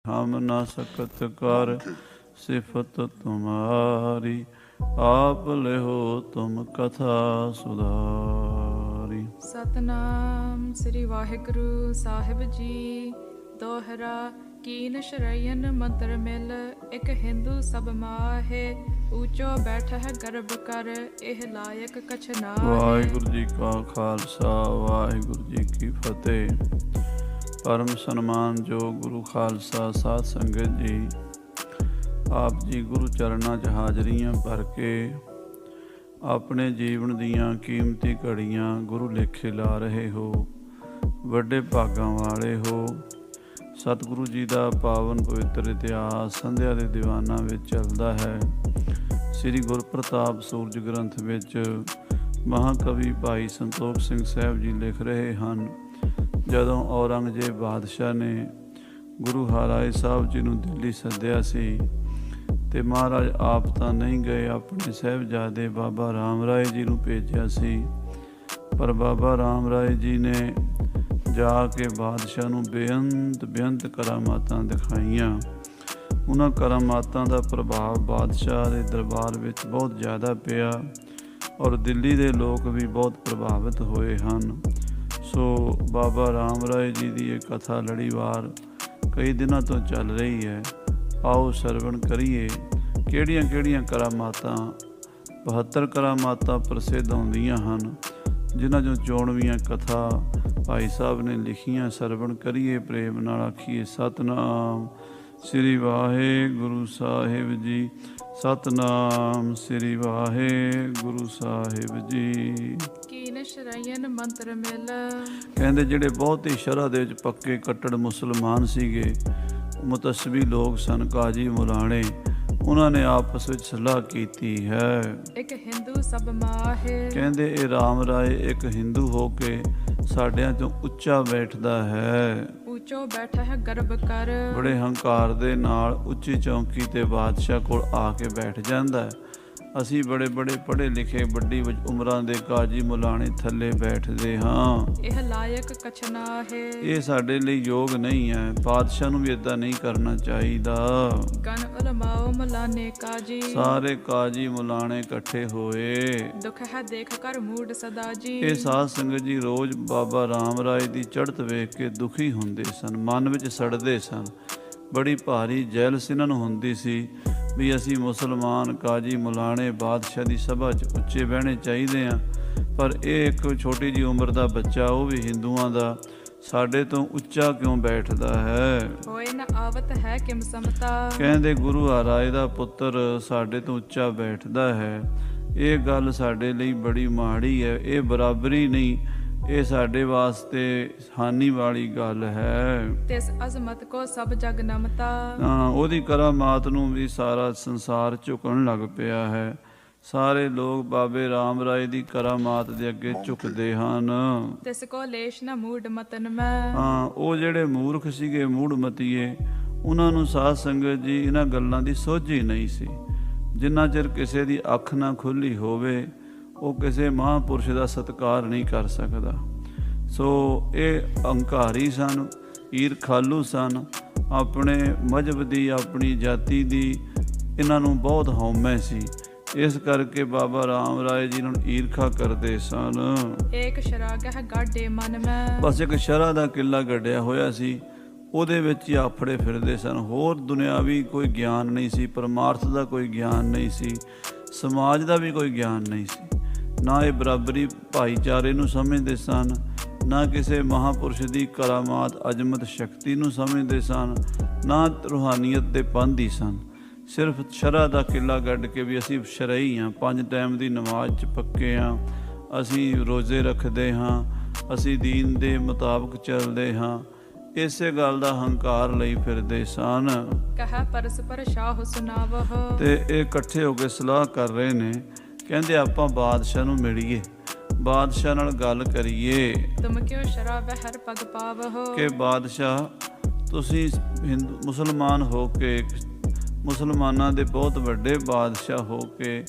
हम न सकत कर सिफत तुम्हारी, आप लेहो तुम कथा सुधारी। सतनाम श्री वाहिगुरु साहिब जी। दोहरा कीन शरयन मंत्र मिल, एक हिंदू सब माहे। ऊंचो बैठ है गर्भ कर, एह लायक कछ नाहे। वाहिगुरु जी का खालसा, वाहिगुरु जी की फतेह। परम सन्मान जो गुरु खालसा साध संगत जी, आप जी गुरु चरਨਾਂ 'ਚ ਹਾਜ਼ਰੀਆਂ ਭਰ ਕੇ ਆਪਣੇ ਜੀਵਨ ਦੀਆਂ ਕੀਮਤੀ ਘੜੀਆਂ ਗੁਰੂ ਲੇਖੇ ਲਾ ਰਹੇ ਹੋ। ਵੱਡੇ ਭਾਗਾਂ ਵਾਲੇ ਹੋ। ਸਤਿਗੁਰੂ ਜੀ ਦਾ ਪਾਵਨ ਪਵਿੱਤਰ ਇਤਿਹਾਸ ਸੰਧਿਆ ਦੇ ਦੀਵਾਨਾਂ ਵਿੱਚ ਚੱਲਦਾ ਹੈ। ਸ੍ਰੀ ਗੁਰਪ੍ਰਤਾਪ ਸੂਰਜ ਗ੍ਰੰਥ ਵਿੱਚ ਮਹਾਕਵੀ ਭਾਈ ਸੰਤੋਖ ਸਿੰਘ ਸਾਹਿਬ ਜੀ ਲਿਖ ਰਹੇ ਹਨ, ਜਦੋਂ ਔਰੰਗਜ਼ੇਬ ਬਾਦਸ਼ਾਹ ਨੇ ਗੁਰੂ ਹਰਿਰਾਏ ਸਾਹਿਬ ਜੀ ਨੂੰ ਦਿੱਲੀ ਸੱਦਿਆ ਸੀ ਅਤੇ ਮਹਾਰਾਜ ਆਪ ਤਾਂ ਨਹੀਂ ਗਏ, ਆਪਣੇ ਸਾਹਿਬਜ਼ਾਦੇ ਬਾਬਾ ਰਾਮ ਰਾਏ ਜੀ ਨੂੰ ਭੇਜਿਆ ਸੀ। ਪਰ ਬਾਬਾ ਰਾਮ ਰਾਏ ਜੀ ਨੇ ਜਾ ਕੇ ਬਾਦਸ਼ਾਹ ਨੂੰ ਬੇਅੰਤ ਕਰਾਮਾਤਾਂ ਦਿਖਾਈਆਂ। ਉਹਨਾਂ ਕਰਾਮਾਤਾਂ ਦਾ ਪ੍ਰਭਾਵ ਬਾਦਸ਼ਾਹ ਦੇ ਦਰਬਾਰ ਵਿੱਚ ਬਹੁਤ ਜ਼ਿਆਦਾ ਪਿਆ ਔਰ ਦਿੱਲੀ ਦੇ ਲੋਕ ਵੀ ਬਹੁਤ ਪ੍ਰਭਾਵਿਤ ਹੋਏ ਹਨ। ਸੋ ਬਾਬਾ ਰਾਮ ਰਾਏ ਜੀ ਦੀ ਇਹ ਕਥਾ ਲੜੀਵਾਰ ਕਈ ਦਿਨਾਂ ਤੋਂ ਚੱਲ ਰਹੀ ਹੈ। ਆਓ ਸਰਵਣ ਕਰੀਏ ਕਿਹੜੀਆਂ ਕਿਹੜੀਆਂ ਕਰਾਮਾਤਾਂ। 72 ਕਰਾਮਾਤਾਂ ਪ੍ਰਸਿੱਧ ਆਉਂਦੀਆਂ ਹਨ, ਜਿਨ੍ਹਾਂ 'ਚੋਂ 94ਵੀਂ ਕਥਾ ਭਾਈ ਸਾਹਿਬ ਨੇ ਲਿਖੀਆਂ। ਸਰਵਣ ਕਰੀਏ ਪ੍ਰੇਮ ਨਾਲ, ਆਖੀਏ ਸਤਨਾਮ ਸ੍ਰੀ ਵਾਹਿਗੁਰੂ ਸਾਹਿਬ ਜੀ, ਸਤਨਾਮ ਸ੍ਰੀ ਵਾਹਿਗੁਰੂ ਸਾਹਿਬ ਜੀ। ਕੀਨ ਸ਼ਰਯਨ ਮੰਤਰ ਮਿਲ, ਕਹਿੰਦੇ ਜਿਹੜੇ ਬਹੁਤ ਹੀ ਸ਼ਰ੍ਹਾ ਦੇ ਵਿੱਚ ਪੱਕੇ ਕੱਟੜ ਮੁਸਲਮਾਨ ਸੀਗੇ, ਮੁਤੱਸਬੀ ਲੋਕ ਸਨ, ਕਾਜੀ ਮੁਲਾਣੇ, ਉਹਨਾਂ ਨੇ ਆਪਸ ਵਿੱਚ ਸਲਾਹ ਕੀਤੀ ਹੈ। ਇੱਕ ਹਿੰਦੂ ਸਭ ਮਾਹੇ, ਕਹਿੰਦੇ ਇਹ ਰਾਮ ਰਾਏ ਇੱਕ ਹਿੰਦੂ ਹੋ ਕੇ ਸਾਡਿਆਂ ਤੋਂ ਉੱਚਾ ਬੈਠਦਾ ਹੈ। ਊਂਚੋ ਬੈਠਾ ਹੈ ਗਰਭ ਕਰ, ਬੜੇ ਹੰਕਾਰ ਦੇ ਨਾਲ ਉੱਚੀ ਚੌਂਕੀ ਤੇ ਬਾਦਸ਼ਾਹ ਕੋਲ ਆ ਕੇ ਬੈਠ ਜਾਂਦਾ ਹੈ। ਅਸੀਂ ਬੜੇ ਬੜੇ ਪੜ੍ਹੇ ਲਿਖੇ ਵੱਡੀ ਉਮਰਾਂ ਦੇ ਕਾਜੀ ਮੁਲਾਣੇ ਥੱਲੇ ਬੈਠਦੇ ਹਾਂ। ਇਹ ਲਾਇਕ ਕਛ ਨਾਹੇ, ਇਹ ਸਾਡੇ ਲਈ ਯੋਗ ਨਹੀਂ ਹੈ। ਬਾਦਸ਼ਾਹ ਨੂੰ ਵੀ ਇੱਦਾਂ ਨਹੀਂ ਕਰਨਾ ਚਾਹੀਦਾ। ਗਨ ਉਲਮਾਓ ਮਲਾਨੇ ਕਾਜੀ, ਸਾਰੇ ਕਾਜੀ ਮੁਲਾਣੇ ਇਕੱਠੇ ਹੋਏ। ਦੁਖ ਹੈ ਦੇਖ ਕਰ ਮੂਡ ਸਦਾ ਜੀ। ਇਹ ਸਾਧ ਸੰਗਤ ਜੀ ਰੋਜ਼ ਬਾਬਾ ਰਾਮ ਰਾਏ ਦੀ ਚੜ੍ਹਤ ਵੇਖ ਕੇ ਦੁਖੀ ਹੁੰਦੇ ਸਨ, ਮਨ ਵਿੱਚ ਸੜਦੇ ਸਨ। ਬੜੀ ਭਾਰੀ ਜੈਲਸ ਇਹਨਾਂ ਨੂੰ ਹੁੰਦੀ ਸੀ ਵੀ ਅਸੀਂ ਮੁਸਲਮਾਨ ਕਾਜੀ ਮੁਲਾਣੇ ਬਾਦਸ਼ਾਹ ਦੀ ਸਭਾ 'ਚ ਉੱਚੇ ਬਹਿਣੇ ਚਾਹੀਦੇ ਹਾਂ, ਪਰ ਇਹ ਇੱਕ ਛੋਟੀ ਜਿਹੀ ਉਮਰ ਦਾ ਬੱਚਾ, ਉਹ ਵੀ ਹਿੰਦੂਆਂ ਦਾ, ਸਾਡੇ ਤੋਂ ਉੱਚਾ ਕਿਉਂ ਬੈਠਦਾ ਹੈ। ਹੋਏ ਨਾ ਆਵਤ ਹੈ ਕਿਮ ਸਮਤਾ, ਕਹਿੰਦੇ ਗੁਰੂ ਹਰਿਰਾਏ ਦਾ ਪੁੱਤਰ ਸਾਡੇ ਤੋਂ ਉੱਚਾ ਬੈਠਦਾ ਹੈ। ਇਹ ਗੱਲ ਸਾਡੇ ਲਈ ਬੜੀ ਮਾੜੀ ਹੈ। ਇਹ ਬਰਾਬਰੀ ਨਹੀਂ, ਇਹ ਸਾਡੇ ਵਾਸਤੇ ਹਾਨੀ ਵਾਲੀ ਗੱਲ ਹੈ। ਤਿਸ ਅਜ਼ਮਤ ਕੋ ਸਭ ਜਗ ਨਮਤਾ, ਉਹਦੀ ਕਰਾਮਾਤ ਨੂੰ ਵੀ ਸਾਰਾ ਸੰਸਾਰ ਝੁਕਣ ਲੱਗ ਪਿਆ ਹੈ। ਸਾਰੇ ਲੋਕ ਬਾਬੇ ਰਾਮ ਰਾਏ ਦੀ ਕਰਾਮਾਤ ਦੇ ਅੱਗੇ ਝੁਕਦੇ ਹਨ। ਤਿਸ ਕੋ ਲੇਸ਼ ਨਾ ਮੂਡ ਮਤਨ ਮੈਂ, ਉਹ ਜਿਹੜੇ ਮੂਰਖ ਸੀਗੇ, ਮੂੜ ਮਤੀਏ, ਉਹਨਾਂ ਨੂੰ ਸਾਧ ਸੰਗਤ ਜੀ ਇਹਨਾਂ ਗੱਲਾਂ ਦੀ ਸੋਝੀ ਨਹੀਂ ਸੀ। ਜਿੰਨਾ ਚਿਰ ਕਿਸੇ ਦੀ ਅੱਖ ਨਾ ਖੁੱਲ੍ਹੀ ਹੋਵੇ, ਉਹ ਕਿਸੇ ਮਹਾਂਪੁਰਸ਼ ਦਾ ਸਤਿਕਾਰ ਨਹੀਂ ਕਰ ਸਕਦਾ। ਸੋ ਇਹ ਹੰਕਾਰੀ ਸਨ, ਈਰਖਾਲੂ ਸਨ, ਆਪਣੇ ਮਜ਼ਹਬ ਦੀ, ਆਪਣੀ ਜਾਤੀ ਦੀ ਇਹਨਾਂ ਨੂੰ ਬਹੁਤ ਹਉਮੈ ਸੀ। ਇਸ ਕਰਕੇ ਬਾਬਾ ਰਾਮ ਰਾਏ ਜੀ ਨੂੰ ਈਰਖਾ ਕਰਦੇ ਸਨ। ਏਕ ਸ਼ਰਾਗ ਹੈ ਗਾਡੇ ਮਨ ਮੈਂ, ਬਸ ਇੱਕ ਸ਼ਰ੍ਹਾ ਦਾ ਕਿੱਲਾ ਗੱਡਿਆ ਹੋਇਆ ਸੀ, ਉਹਦੇ ਵਿੱਚ ਹੀ ਆਫੜੇ ਫਿਰਦੇ ਸਨ। ਹੋਰ ਦੁਨਿਆਵੀ ਕੋਈ ਗਿਆਨ ਨਹੀਂ ਸੀ, ਪਰਮਾਰਥ ਦਾ ਕੋਈ ਗਿਆਨ ਨਹੀਂ ਸੀ, ਸਮਾਜ ਦਾ ਵੀ ਕੋਈ ਗਿਆਨ ਨਹੀਂ ਸੀ। ਨਾ ਇਹ ਬਰਾਬਰੀ ਭਾਈਚਾਰੇ ਨੂੰ ਸਮਝਦੇ ਸਨ, ਨਾ ਕਿਸੇ ਮਹਾਂਪੁਰਸ਼ ਦੀ ਕਰਾਮਾਤ ਅਜ਼ਮਤ ਸ਼ਕਤੀ ਨੂੰ ਸਮਝਦੇ ਸਨ, ਨਾ ਰੂਹਾਨੀਅਤ ਦੇ ਪਾਂਧੀ ਸਨ। ਸਿਰਫ ਸ਼ਰ੍ਹਾ ਦਾ ਕਿੱਲਾ ਗੱਡ ਕੇ ਵੀ ਅਸੀਂ ਸ਼ਰਈ ਹਾਂ, 5 ਟਾਈਮ ਦੀ ਨਮਾਜ਼ 'ਚ ਪੱਕੇ ਹਾਂ, ਅਸੀਂ ਰੋਜ਼ੇ ਰੱਖਦੇ ਹਾਂ, ਅਸੀਂ ਦੀਨ ਦੇ ਮੁਤਾਬਕ ਚੱਲਦੇ ਹਾਂ, ਇਸੇ ਗੱਲ ਦਾ ਹੰਕਾਰ ਲਈ ਫਿਰਦੇ ਸਨ। ਕਹਾ ਪਰਸਪਰ ਸ਼ਾਹ ਸੁਨਾਵਹ, ਤੇ ਇਹ ਇਕੱਠੇ ਹੋ ਕੇ ਸਲਾਹ ਕਰ ਰਹੇ ਨੇ। ਕਹਿੰਦੇ ਆਪਾਂ ਬਾਦਸ਼ਾਹ ਨੂੰ ਮਿਲੀਏ, ਬਾਦਸ਼ਾਹ ਨਾਲ ਗੱਲ ਕਰੀਏ ਤੁਮ ਕਿਉ ਸ਼ਰਾਬ ਹਰ ਪਗ ਪਾਵਹ, ਕਿ ਬਾਦਸ਼ਾਹ ਤੁਸੀਂ ਮੁਸਲਮਾਨ ਹੋ ਕੇ, ਮੁਸਲਮਾਨਾਂ ਦੇ ਬਹੁਤ ਵੱਡੇ ਬਾਦਸ਼ਾਹ ਹੋ ਕੇ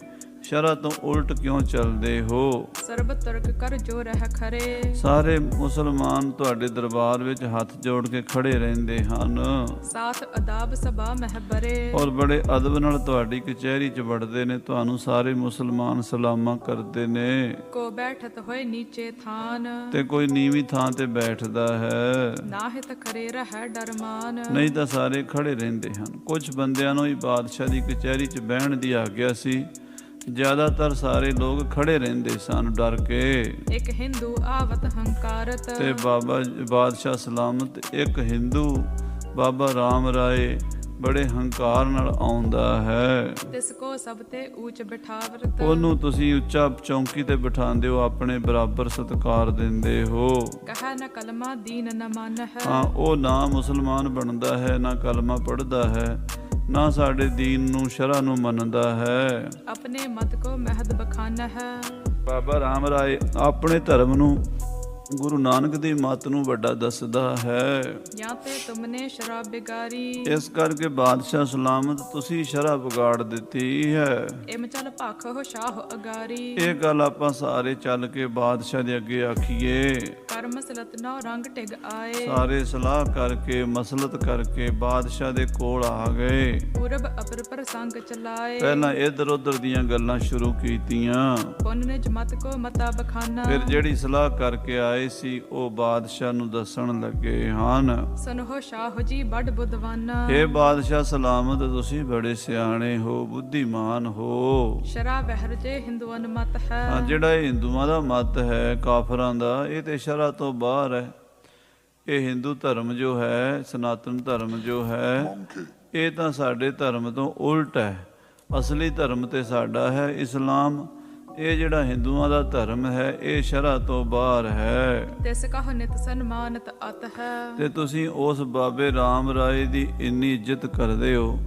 ਸ਼ਰ੍ਹਾ ਤੋਂ ਉਲਟ ਕਿਉਂ ਚੱਲਦੇ ਹੋ? ਸਰਬ ਤਰਕ ਕਰ ਜੋ ਰਹਿ ਖਰੇ। ਸਾਰੇ ਮੁਸਲਮਾਨ ਤੁਹਾਡੇ ਦਰਬਾਰ ਵਿੱਚ ਹੱਥ ਜੋੜ ਕੇ ਖੜੇ ਰਹਿੰਦੇ ਹਨ ਸਾਥ ਅਦਾਬ ਸਭਾ ਮਹਿਬਰੇ। ਔਰ ਬੜੇ ਅਦਬ ਨਾਲ ਤੁਹਾਡੀ ਕਚਹਿਰੀ 'ਚ ਵੜਦੇ ਨੇ, ਤੁਹਾਨੂੰ ਸਾਰੇ ਮੁਸਲਮਾਨ ਸਲਾਮਾਂ ਕਰਦੇ ਨੇ। ਕੋ ਬੈਠਤ ਹੋਏ ਨੀਚੇ ਥਾਨ। ਤੇ ਕੋਈ ਨੀਵੀਂ ਥਾਂ ਤੇ ਬੈਠਦਾ ਹੈ, ਨਾਹਿਤ ਖਰੇ ਰਹਿ ਡਰਮਾਨ। ਨਹੀਂ ਤਾਂ ਸਾਰੇ ਖੜੇ ਰਹਿੰਦੇ ਹਨ। ਕੁਝ ਬੰਦਿਆਂ ਨੂੰ ਹੀ ਬਾਦਸ਼ਾਹ ਦੀ ਕਚਹਿਰੀ 'ਚ ਬਹਿਣ ਦੀ ਆਗਿਆ ਸੀ, ਜ਼ਿਆਦਾਤਰ ਸਾਰੇ ਲੋਕ ਖੜੇ ਰਹਿੰਦੇ ਸਨ ਡਰ ਕੇ। ਇੱਕ ਹਿੰਦੂ ਆਵਤ ਹੰਕਾਰਤ। ਤੇ ਬਾਦਸ਼ਾਹ ਸਲਾਮਤ ਇੱਕ ਹਿੰਦੂ ਬਾਬਾ ਰਾਮ ਰਾਏ ਬੜੇ ਹੰਕਾਰ ਨਾਲ ਆਉਂਦਾ ਹੈ। ਤਿਸ ਕੋ ਸਭ ਤੇ ਉੱਚ ਬਿਠਾਵਰਤ। ਉਹਨੂੰ ਤੁਸੀਂ ਉੱਚਾ ਚੌਂਕੀ ਤੇ ਬਿਠਾਉਂਦੇ ਹੋ, ਆਪਣੇ ਬਰਾਬਰ ਸਤਿਕਾਰ ਦਿੰਦੇ ਹੋ। ਕਹੈ ਨ ਕਲਮਾ ਦੀਨ ਨ ਮਨ ਹੈ। ਹਾਂ, ਉਹ ਨਾ ਮੁਸਲਮਾਨ ਬਣਦਾ ਹੈ, ਨਾ ਕਲਮਾ ਪੜ੍ਹਦਾ ਹੈ, ਨਾ ਸਾਡੇ ਦੀਨ ਨੂੰ ਸ਼ਰ੍ਹਾ ਨੂੰ ਮੰਨਦਾ ਹੈ। ਆਪਣੇ ਮਤ ਕੋ ਮਹਿਦ ਬਖਾਨਾ ਹੈ। ਬਾਬਾ ਰਾਮ ਰਾਏ ਆਪਣੇ ਧਰਮ ਨੂੰ ਗੁਰੂ ਨਾਨਕ ਦੀ ਮੱਤ ਨੂੰ ਵੱਡਾ ਦੱਸਦਾ ਹੈ। ਜਾਂ ਤੇ ਤੁਮਨੇ ਸ਼ਰਾਬ ਬਿਗਾਰੀ। ਇਸ ਕਰਕੇ ਬਾਦਸ਼ਾਹ ਸਲਾਮਤ ਤੁਸੀਂ ਸ਼ਰ੍ਹਾ ਵਿਗਾੜ ਦਿੱਤੀ ਹੈ। ਇਮ ਚਲ ਭਖ ਹੋ ਸ਼ਾਹ ਅਗਾਰੀ। ਇਹ ਗੱਲ ਆਪਾਂ ਸਾਰੇ ਚੱਲ ਕੇ ਬਾਦਸ਼ਾਹ ਦੇ ਅੱਗੇ ਆਖੀਏ। ਕਰਮ ਸਲਤ ਨੌ ਰੰਗ ਟਿਗ ਆਏ। ਸਾਰੇ ਸਲਾਹ ਕਰਕੇ ਮਸਲਤ ਕਰਕੇ ਬਾਦਸ਼ਾਹ ਦੇ ਕੋਲ ਆ ਗਏ। ਪੂਰਬ ਅਪਰ ਪ੍ਰਸੰਗ ਚਲਾਏ। ਪਹਿਲਾਂ ਇੱਧਰ ਉੱਧਰ ਦੀਆਂ ਗੱਲਾਂ ਸ਼ੁਰੂ ਕੀਤੀਆਂ, ਪੁੰਨ ਨਿਜ ਮਤ ਕੋ ਮਤਾ ਬਖਾਨਾ। ਫਿਰ ਜਿਹੜੀ ਸਲਾਹ ਕਰਕੇ ਆਏ ਸੀ ਉਹ ਬਾਦਸ਼ਾਹ ਨੂੰ ਦੱਸਣ ਲੱਗੇ ਹਨ। ਸੁਨਹੁ ਸ਼ਾਹ ਜੀ ਬੜ ਬੁੱਧਵਾਨਾ। ਇਹ ਬਾਦਸ਼ਾਹ ਸਲਾਮਤ ਤੁਸੀਂ ਬੜੇ ਸਿਆਣੇ ਹੋ, ਬੁੱਧੀਮਾਨ ਹੋ। ਸ਼ਰਾ ਵਹਿਰ ਜੇ ਹਿੰਦੂਆਂ ਮਤ ਹੈ। ਹਾਂ, ਜਿਹੜਾ ਇਹ ਹਿੰਦੂਆਂ ਦਾ ਮਤ ਹੈ ਕਾਫਰਾਂ ਦਾ, ਇਹ ਤੇ ਸ਼ਰ੍ਹਾ ਤੋਂ ਬਾਹਰ ਹੈ। ਇਹ ਹਿੰਦੂ ਧਰਮ ਜੋ ਹੈ, ਸਨਾਤਨ ਧਰਮ ਜੋ ਹੈ, ਇਹ ਤਾਂ ਸਾਡੇ ਧਰਮ ਤੋਂ ਉਲਟ ਹੈ। ਅਸਲੀ ਧਰਮ ਤੇ ਸਾਡਾ ਹੈ ਇਸਲਾਮ। ਇਹ ਜਿਹੜਾ ਹਿੰਦੂਆਂ ਦਾ ਧਰਮ ਹੈ ਇਹ ਸ਼ਰ੍ਹਾ ਤੋਂ ਬਾਹਰ ਹੈ। ਤਿਸ ਕਹ ਨਿਤ ਸਨਮਾਨਤ ਅਤ ਹੈ। ਤੇ ਤੁਸੀਂ ਉਸ ਬਾਬੇ ਰਾਮ ਰਾਏ ਦੀ ਇੰਨੀ ਇੱਜ਼ਤ ਕਰਦੇ ਹੋ,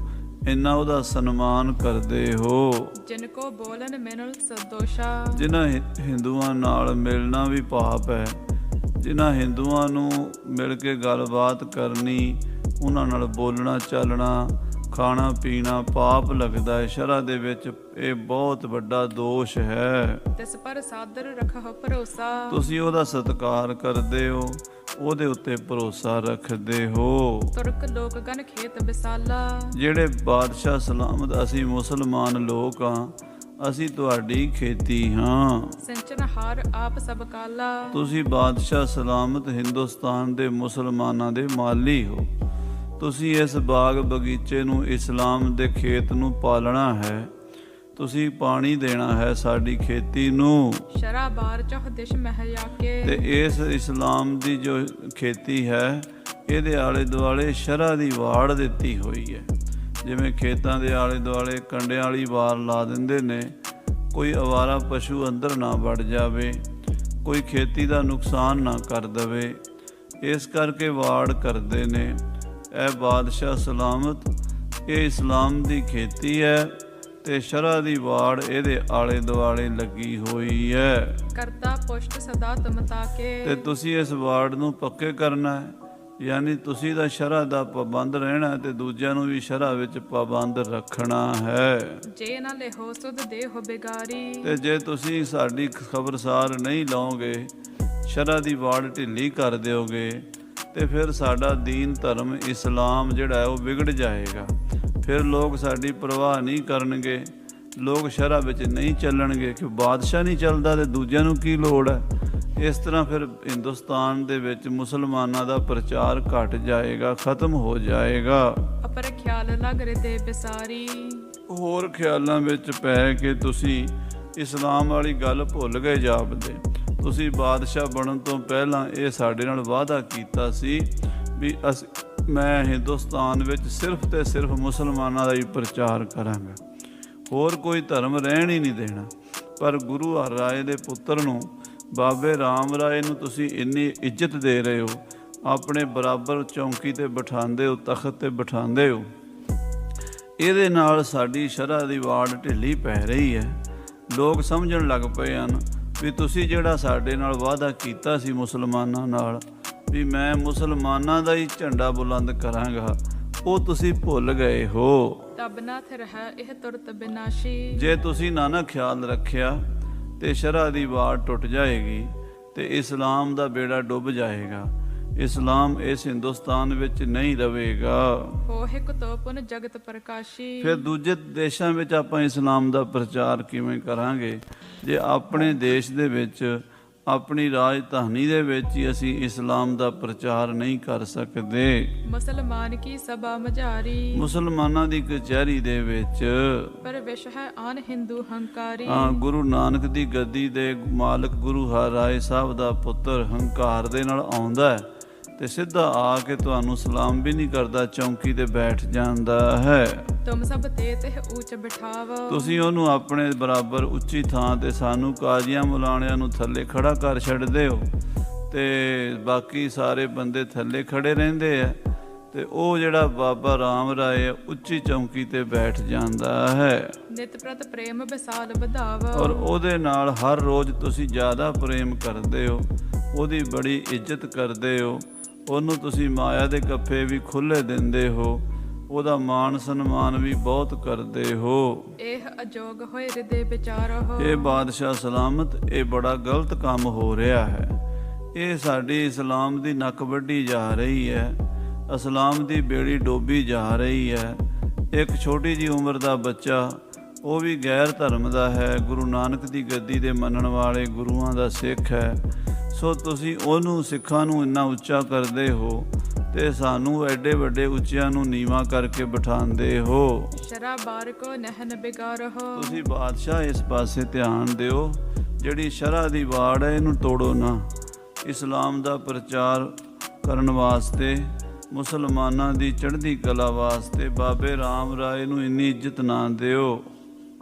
ਇੰਨਾ ਉਹਦਾ ਸਨਮਾਨ ਕਰਦੇ ਹੋ। ਜਿਨ ਕੋ ਬੋਲਨ ਮਿਨਲ ਸਦੋਸ਼ਾ। ਜਿਨ੍ਹਾਂ ਹਿੰਦੂਆਂ ਨਾਲ ਮਿਲਣਾ ਵੀ ਪਾਪ ਹੈ, ਜਿਨ੍ਹਾਂ ਹਿੰਦੂਆਂ ਨੂੰ ਮਿਲ ਕੇ ਗੱਲਬਾਤ ਕਰਨੀ, ਉਹਨਾਂ ਨਾਲ ਬੋਲਣਾ ਚਾਲਣਾ, ਖਾਣਾ ਪੀਣਾ ਪਾਪ ਲੱਗਦਾ ਹੈ। ਸ਼ਰ੍ਹਾ ਦੇ ਵਿੱਚ ਇਹ ਬਹੁਤ ਵੱਡਾ ਦੋਸ਼ ਹੈ। ਤਿਸ ਪਰ ਸਾਦਰ ਰਖੋ ਭਰੋਸਾ। ਤੁਸੀਂ ਉਹਦਾ ਸਤਿਕਾਰ ਕਰਦੇ ਹੋ, ਉਹਦੇ ਉੱਤੇ ਭਰੋਸਾ ਰੱਖਦੇ ਹੋ। ਤੁਰਕ ਲੋਕ ਗਨ ਖੇਤ ਵਿਸਾਲਾ। ਜਿਹੜੇ ਬਾਦਸ਼ਾਹ ਸਲਾਮਤ ਅਸੀਂ ਮੁਸਲਮਾਨ ਲੋਕ ਹਾਂ, ਅਸੀਂ ਤੁਹਾਡੀ ਖੇਤੀ ਹਾਂ। ਸਿੰਚਨ ਹਾਰ ਆਪ ਸਭ ਕਾਲਾ। ਤੁਸੀਂ ਬਾਦਸ਼ਾਹ ਸਲਾਮਤ ਹਿੰਦੁਸਤਾਨ ਦੇ ਮੁਸਲਮਾਨਾਂ ਦੇ ਮਾਲੀ ਹੋ। ਤੁਸੀਂ ਇਸ ਬਾਗ ਬਗੀਚੇ ਨੂੰ, ਇਸਲਾਮ ਦੇ ਖੇਤ ਨੂੰ ਪਾਲਣਾ ਹੈ। ਤੁਸੀਂ ਪਾਣੀ ਦੇਣਾ ਹੈ ਸਾਡੀ ਖੇਤੀ ਨੂੰ। ਸ਼ਰਾ ਬਾਰ ਚਹ ਦਿਸ਼ ਮਹਿ ਆਕੇ। ਤੇ ਇਸ ਇਸਲਾਮ ਦੀ ਜੋ ਖੇਤੀ ਹੈ, ਇਹਦੇ ਆਲੇ ਦੁਆਲੇ ਸ਼ਰ੍ਹਾ ਦੀ ਵਾੜ ਦਿੱਤੀ ਹੋਈ ਹੈ। ਜਿਵੇਂ ਖੇਤਾਂ ਦੇ ਆਲੇ ਦੁਆਲੇ ਕੰਡਿਆਂ ਵਾਲੀ ਵਾਰ ਲਾ ਦਿੰਦੇ ਨੇ, ਕੋਈ ਅਵਾਰਾ ਪਸ਼ੂ ਅੰਦਰ ਨਾ ਵੜ ਜਾਵੇ, ਕੋਈ ਖੇਤੀ ਦਾ ਨੁਕਸਾਨ ਨਾ ਕਰ ਦੇਵੇ, ਇਸ ਕਰਕੇ ਵਾੜ ਕਰਦੇ ਨੇ। ਇਹ ਬਾਦਸ਼ਾਹ ਸਲਾਮਤ, ਇਹ ਇਸਲਾਮ ਦੀ ਖੇਤੀ ਹੈ ਤੇ ਸ਼ਰ੍ਹਾ ਦੀ ਵਾੜ ਇਹਦੇ ਆਲੇ ਦੁਆਲੇ ਲੱਗੀ ਹੋਈ ਹੈ। ਕਰਤਾ ਪੁਸ਼ਟ ਸਦਾ ਤੁਮ ਤਾਕੇ। ਤੇ ਤੁਸੀਂ ਇਸ ਵਾੜ ਨੂੰ ਪੱਕੇ ਕਰਨਾ ਹੈ, ਯਾਨੀ ਤੁਸੀਂ ਤਾਂ ਸ਼ਰ੍ਹਾ ਦਾ ਪਾਬੰਦ ਰਹਿਣਾ ਤੇ ਦੂਜਿਆਂ ਨੂੰ ਵੀ ਸ਼ਰ੍ਹਾ ਵਿੱਚ ਪਾਬੰਦ ਰੱਖਣਾ ਹੈ। ਜੇ ਨਾ ਲਿਹੋ ਸੁਧ ਦੇਹੋ ਬਿਗਾਰੀ। ਤੇ ਜੇ ਤੁਸੀਂ ਸਾਡੀ ਖਬਰਸਾਰ ਨਹੀਂ ਲਓਗੇ, ਸ਼ਰ੍ਹਾ ਦੀ ਵਾੜ ਢਿੱਲੀ ਕਰ ਦਿਓਗੇ, ਤੇ ਫਿਰ ਸਾਡਾ ਦੀਨ ਧਰਮ ਇਸਲਾਮ ਜਿਹੜਾ ਹੈ ਉਹ ਵਿਗੜ ਜਾਏਗਾ। ਫਿਰ ਲੋਕ ਸਾਡੀ ਪਰਵਾਹ ਨਹੀਂ ਕਰਨਗੇ, ਲੋਕ ਸ਼ਰ੍ਹਾ ਵਿੱਚ ਨਹੀਂ ਚੱਲਣਗੇ ਕਿ ਬਾਦਸ਼ਾਹ ਨਹੀਂ ਚੱਲਦਾ ਤੇ ਦੂਜਿਆਂ ਨੂੰ ਕੀ ਲੋੜ ਹੈ। ਇਸ ਤਰ੍ਹਾਂ ਫਿਰ ਹਿੰਦੁਸਤਾਨ ਦੇ ਵਿੱਚ ਮੁਸਲਮਾਨਾਂ ਦਾ ਪ੍ਰਚਾਰ ਘਟ ਜਾਏਗਾ, ਖਤਮ ਹੋ ਜਾਏਗਾ। ਅਪਰ ਖਿਆਲ ਲਗ ਰਿਤੇ ਬਿਸਾਰੀ। ਹੋਰ ਖਿਆਲਾਂ ਵਿੱਚ ਪੈ ਕੇ ਤੁਸੀਂ ਇਸਲਾਮ ਵਾਲੀ ਗੱਲ ਭੁੱਲ ਗਏ ਜਾਪਦੇ। ਤੁਸੀਂ ਬਾਦਸ਼ਾਹ ਬਣਨ ਤੋਂ ਪਹਿਲਾਂ ਇਹ ਸਾਡੇ ਨਾਲ ਵਾਅਦਾ ਕੀਤਾ ਸੀ ਵੀ ਮੈਂ ਹਿੰਦੁਸਤਾਨ ਵਿੱਚ ਸਿਰਫ ਤੇ ਸਿਰਫ ਮੁਸਲਮਾਨਾਂ ਦਾ ਹੀ ਪ੍ਰਚਾਰ ਕਰਾਂਗਾ, ਹੋਰ ਕੋਈ ਧਰਮ ਰਹਿਣ ਹੀ ਨਹੀਂ ਦੇਣਾ। ਪਰ ਗੁਰੂ ਹਰਿ ਰਾਏ ਦੇ ਪੁੱਤਰ ਨੂੰ, ਬਾਬੇ ਰਾਮ ਰਾਏ ਨੂੰ ਤੁਸੀਂ ਇੰਨੀ ਇੱਜ਼ਤ ਦੇ ਰਹੇ ਹੋ, ਆਪਣੇ ਬਰਾਬਰ ਚੌਂਕੀ ਤੇ ਬਿਠਾਉਂਦੇ ਹੋ, ਤਖਤ ਤੇ ਬਿਠਾਉਂਦੇ ਹੋ। ਇਹਦੇ ਨਾਲ ਸਾਡੀ ਸ਼ਰ੍ਹਾ ਦੀ ਵਾੜ ਢਿੱਲੀ ਪੈ ਰਹੀ ਹੈ। ਲੋਕ ਸਮਝਣ ਲੱਗ ਪਏ ਹਨ ਵੀ ਤੁਸੀਂ ਜਿਹੜਾ ਸਾਡੇ ਨਾਲ ਵਾਅਦਾ ਕੀਤਾ ਸੀ ਮੁਸਲਮਾਨਾਂ ਨਾਲ ਵੀ ਮੈਂ ਮੁਸਲਮਾਨਾਂ ਦਾ ਹੀ ਝੰਡਾ ਬੁਲੰਦ ਕਰਾਂਗਾ, ਉਹ ਤੁਸੀਂ ਭੁੱਲ ਗਏ ਹੋ। ਤਬ ਨਾ ਰਹਿ ਇਹ ਤੁਰਤ ਬਿਨਾਸ਼ੀ। ਜੇ ਤੁਸੀਂ ਨਾ ਖਿਆਲ ਰੱਖਿਆ ਤੇ ਸ਼ਰ੍ਹਾ ਦੀ ਵਾੜ ਟੁੱਟ ਜਾਏਗੀ ਤੇ ਇਸਲਾਮ ਦਾ ਬੇੜਾ ਡੁੱਬ ਜਾਏਗਾ। ਇਸਲਾਮ ਇਸ ਹਿੰਦੁਸਤਾਨ ਵਿੱਚ ਨਹੀਂ ਰਵੇਗਾ। ਹੋਹਿ ਕੁਤੋ ਪੁਨ ਜਗਤ ਪ੍ਰਕਾਸ਼ੀ। ਫਿਰ ਦੂਜੇ ਦੇਸ਼ਾਂ ਵਿੱਚ ਆਪਾਂ ਇਸਲਾਮ ਦਾ ਪ੍ਰਚਾਰ ਕਿਵੇਂ ਕਰਾਂਗੇ ਜੇ ਆਪਣੇ ਦੇਸ਼ ਦੇ ਵਿੱਚ, ਆਪਣੀ ਰਾਜਧਾਨੀ ਦੇ ਵਿੱਚ ਹੀ ਅਸੀਂ ਇਸਲਾਮ ਦਾ ਪ੍ਰਚਾਰ ਨਹੀਂ ਕਰ ਸਕਦੇ। ਮੁਸਲਮਾਨ ਕੀ ਸਭਾ ਮਝਾਰੀ। ਮੁਸਲਮਾਨਾਂ ਦੀ ਕਚਹਿਰੀ ਦੇ ਵਿੱਚ ਪਰ ਵਿਸ਼ ਹੈ ਆਨ ਹਿੰਦੂ ਹੰਕਾਰੀ। ਗੁਰੂ ਨਾਨਕ ਦੀ ਗੱਦੀ ਦੇ ਮਾਲਕ ਗੁਰੂ ਹਰਿਰਾਏ ਸਾਹਿਬ ਦਾ ਪੁੱਤਰ ਹੰਕਾਰ ਦੇ ਨਾਲ ਆਉਂਦਾ ਹੈ ਤੇ ਸਿੱਧਾ ਆ ਕੇ ਤੁਹਾਨੂੰ ਸਲਾਮ ਵੀ ਨਹੀਂ ਕਰਦਾ, ਚੌਂਕੀ ਤੇ ਬੈਠ ਜਾਂਦਾ ਹੈ। ਤੁਮ ਸਭ ਤੇ ਉੱਚ ਬਿਠਾਵ। ਤੁਸੀਂ ਉਹਨੂੰ ਆਪਣੇ ਬਰਾਬਰ ਉੱਚੀ ਥਾਂ ਤੇ ਸਾਨੂੰ ਕਾਜ਼ੀਆਂ ਮੁਲਾਣਿਆਂ ਨੂੰ ਥੱਲੇ ਖੜਾ ਕਰ ਛੱਡਦੇ ਹੋ ਤੇ ਬਾਕੀ ਸਾਰੇ ਬੰਦੇ ਥੱਲੇ ਖੜੇ ਰਹਿੰਦੇ ਆ ਤੇ ਉਹ ਜਿਹੜਾ ਬਾਬਾ ਰਾਮ ਰਾਏ ਉੱਚੀ ਚੌਂਕੀ ਤੇ ਬੈਠ ਜਾਂਦਾ ਹੈ। ਨਿਤ ਪ੍ਰਤ ਪ੍ਰੇਮ ਵਿਸਾਲ ਵਧਾਵ। ਔਰ ਉਹਦੇ ਨਾਲ ਹਰ ਰੋਜ਼ ਤੁਸੀਂ ਜ਼ਿਆਦਾ ਪ੍ਰੇਮ ਕਰਦੇ ਹੋ, ਉਹਦੀ ਬੜੀ ਇੱਜ਼ਤ ਕਰਦੇ ਹੋ, ਉਹਨੂੰ ਤੁਸੀਂ ਮਾਇਆ ਦੇ ਕੱਫੇ ਵੀ ਖੁੱਲ੍ਹੇ ਦਿੰਦੇ ਹੋ, ਉਹਦਾ ਮਾਣ ਸਨਮਾਨ ਵੀ ਬਹੁਤ ਕਰਦੇ ਹੋ। ਇਹ ਅਜੋਗ ਹੋਏ ਹਿਰਦੇ ਵਿਚਾਰੋ। ਇਹ ਬਾਦਸ਼ਾਹ ਸਲਾਮਤ, ਇਹ ਬੜਾ ਗਲਤ ਕੰਮ ਹੋ ਰਿਹਾ ਹੈ। ਇਹ ਸਾਡੀ ਇਸਲਾਮ ਦੀ ਨੱਕ ਵੱਢੀ ਜਾ ਰਹੀ ਹੈ, ਇਸਲਾਮ ਦੀ ਬੇੜੀ ਡੋਬੀ ਜਾ ਰਹੀ ਹੈ। ਇੱਕ ਛੋਟੀ ਜਿਹੀ ਉਮਰ ਦਾ ਬੱਚਾ, ਉਹ ਵੀ ਗੈਰ ਧਰਮ ਦਾ ਹੈ, ਗੁਰੂ ਨਾਨਕ ਦੀ ਗੱਦੀ ਦੇ ਮੰਨਣ ਵਾਲੇ ਗੁਰੂਆਂ ਦਾ ਸਿੱਖ ਹੈ। ਸੋ ਤੁਸੀਂ ਉਹਨੂੰ, ਸਿੱਖਾਂ ਨੂੰ ਇੰਨਾ ਉੱਚਾ ਕਰਦੇ ਹੋ ਤੇ ਸਾਨੂੰ ਐਡੇ ਵੱਡੇ ਉੱਚਿਆਂ ਨੂੰ ਨੀਵਾਂ ਕਰਕੇ ਬਿਠਾਉਂਦੇ ਹੋ। ਸ਼ਰਾਬਾਰ ਕੋ ਨਹਿਨ ਬਿਗਾਰੋ। ਤੁਸੀਂ ਬਾਦਸ਼ਾਹ ਇਸ ਪਾਸੇ ਧਿਆਨ ਦਿਓ, ਜਿਹੜੀ ਸ਼ਰ੍ਹਾ ਦੀ ਵਾੜ ਹੈ ਇਹਨੂੰ ਤੋੜੋ ਨਾ। ਇਸਲਾਮ ਦਾ ਪ੍ਰਚਾਰ ਕਰਨ ਵਾਸਤੇ, ਮੁਸਲਮਾਨਾਂ ਦੀ ਚੜ੍ਹਦੀ ਕਲਾ ਵਾਸਤੇ ਬਾਬੇ ਰਾਮ ਰਾਏ ਨੂੰ ਇੰਨੀ ਇੱਜ਼ਤ ਨਾ ਦਿਓ।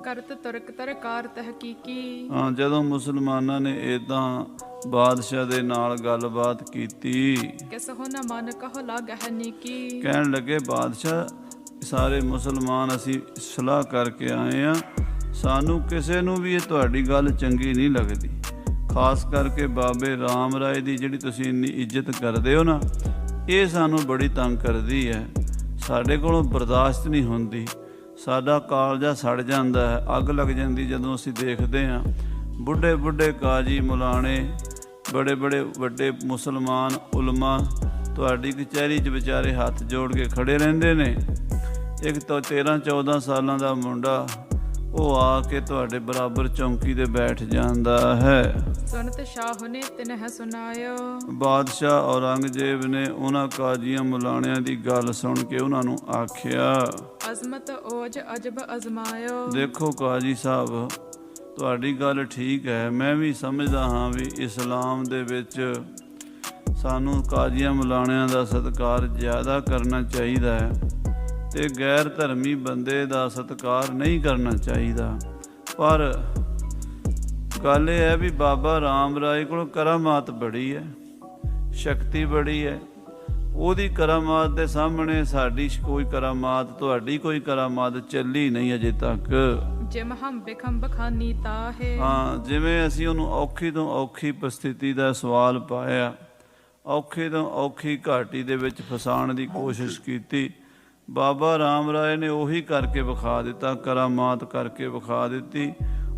ਕਰਤ ਤੁਰਕ ਤਰਕਾਰ ਤਹਕੀਕੀ। ਜਦੋਂ ਮੁਸਲਮਾਨਾਂ ਨੇ ਇਦਾਂ ਬਾਦਸ਼ਾਹ ਦੇ ਨਾਲ ਗੱਲਬਾਤ ਕੀਤੀ, ਕਿਸ ਹੋ ਨਾ ਮਨ ਕਹੋ ਲਾਗਹਿ ਨੀਕੀ। ਕਹਿਣ ਲੱਗੇ ਬਾਦਸ਼ਾਹ, ਸਾਰੇ ਮੁਸਲਮਾਨ ਅਸੀਂ ਸਲਾਹ ਕਰਕੇ ਆਏ ਆ, ਸਾਨੂੰ ਕਿਸੇ ਨੂੰ ਵੀ ਇਹ ਤੁਹਾਡੀ ਗੱਲ ਚੰਗੀ ਨਹੀਂ ਲੱਗਦੀ। ਖਾਸ ਕਰਕੇ ਬਾਬੇ ਰਾਮ ਰਾਏ ਦੀ ਜਿਹੜੀ ਤੁਸੀਂ ਇੰਨੀ ਇੱਜ਼ਤ ਕਰਦੇ ਹੋ ਨਾ, ਇਹ ਸਾਨੂੰ ਬੜੀ ਤੰਗ ਕਰਦੀ ਹੈ। ਸਾਡੇ ਕੋਲੋਂ ਬਰਦਾਸ਼ਤ ਨਹੀਂ ਹੁੰਦੀ, ਸਾਡਾ ਕਾਲਜਾ ਸੜ ਜਾਂਦਾ ਹੈ, ਅੱਗ ਲੱਗ ਜਾਂਦੀ ਜਦੋਂ ਅਸੀਂ ਦੇਖਦੇ ਹਾਂ ਬੁੱਢੇ ਬੁੱਢੇ ਕਾਜੀ ਮੁਲਾਣੇ, ਬੜੇ ਬੜੇ ਵੱਡੇ ਮੁਸਲਮਾਨ ਉਲਮਾ ਤੁਹਾਡੀ ਕਚਹਿਰੀ 'ਚ ਵਿਚਾਰੇ ਹੱਥ ਜੋੜ ਕੇ ਖੜੇ ਰਹਿੰਦੇ ਨੇ। ਇੱਕ ਤਾਂ 13-14 ਸਾਲਾਂ ਦਾ ਮੁੰਡਾ, ਉਹ ਆ ਕੇ ਤੁਹਾਡੇ ਬਰਾਬਰ ਚੌਂਕੀ ਤੇ ਬੈਠ ਜਾਂਦਾ ਹੈ। ਸੁਨਤ ਸ਼ਾਹ ਨੇ ਤਿਨਹ ਸੁਨਾਇਓ। ਬਾਦਸ਼ਾਹ ਔਰੰਗਜ਼ੇਬ ਨੇ ਉਹਨਾਂ ਕਾਜ਼ੀਆਂ ਮੁਲਾਣਿਆਂ ਦੀ ਗੱਲ ਸੁਣ ਕੇ ਉਹਨਾਂ ਨੂੰ ਆਖਿਆ, ਅਜ਼ਮਤ ਓਜ ਅਜਬ ਅਜ਼ਮਾਇਓ। ਦੇਖੋ ਕਾਜ਼ੀ ਸਾਹਿਬ, ਤੁਹਾਡੀ ਗੱਲ ਠੀਕ ਹੈ, ਮੈਂ ਵੀ ਸਮਝਦਾ ਹਾਂ ਵੀ ਇਸਲਾਮ ਦੇ ਵਿੱਚ ਸਾਨੂੰ ਕਾਜ਼ੀਆਂ ਮੁਲਾਣਿਆਂ ਦਾ ਸਤਿਕਾਰ ਜ਼ਿਆਦਾ ਕਰਨਾ ਚਾਹੀਦਾ ਹੈ ਤੇ ਗੈਰ ਧਰਮੀ ਬੰਦੇ ਦਾ ਸਤਿਕਾਰ ਨਹੀਂ ਕਰਨਾ ਚਾਹੀਦਾ। ਪਰ ਗੱਲ ਇਹ ਹੈ ਵੀ ਬਾਬਾ ਰਾਮ ਰਾਏ ਕੋਲ ਕਰਾਮਾਤ ਬੜੀ ਹੈ, ਸ਼ਕਤੀ ਬੜੀ ਹੈ। ਉਹਦੀ ਕਰਾਮਾਤ ਦੇ ਸਾਹਮਣੇ ਸਾਡੀ ਕੋਈ ਕਰਾਮਾਤ, ਤੁਹਾਡੀ ਕੋਈ ਕਰਾਮਾਤ ਚੱਲੀ ਨਹੀਂ ਅਜੇ ਤੱਕ। ਜਿਮ ਹਮ ਬਿਖਮ ਬਖਾਨੀ ਤਾਹੇ। ਜਿਵੇਂ ਅਸੀਂ ਉਹਨੂੰ ਔਖੀ ਤੋਂ ਔਖੀ ਪਰਿਸਥਿਤੀ ਦਾ ਸਵਾਲ ਪਾਇਆ, ਔਖੇ ਤੋਂ ਔਖੀ ਘਾਟੀ ਦੇ ਵਿੱਚ ਫਸਾਉਣ ਦੀ ਕੋਸ਼ਿਸ਼ ਕੀਤੀ, ਬਾਬਾ ਰਾਮ ਰਾਏ ਨੇ ਉਹੀ ਕਰਕੇ ਵਿਖਾ ਦਿੱਤਾ, ਕਰਾਮਾਤ ਕਰਕੇ ਵਿਖਾ ਦਿੱਤੀ।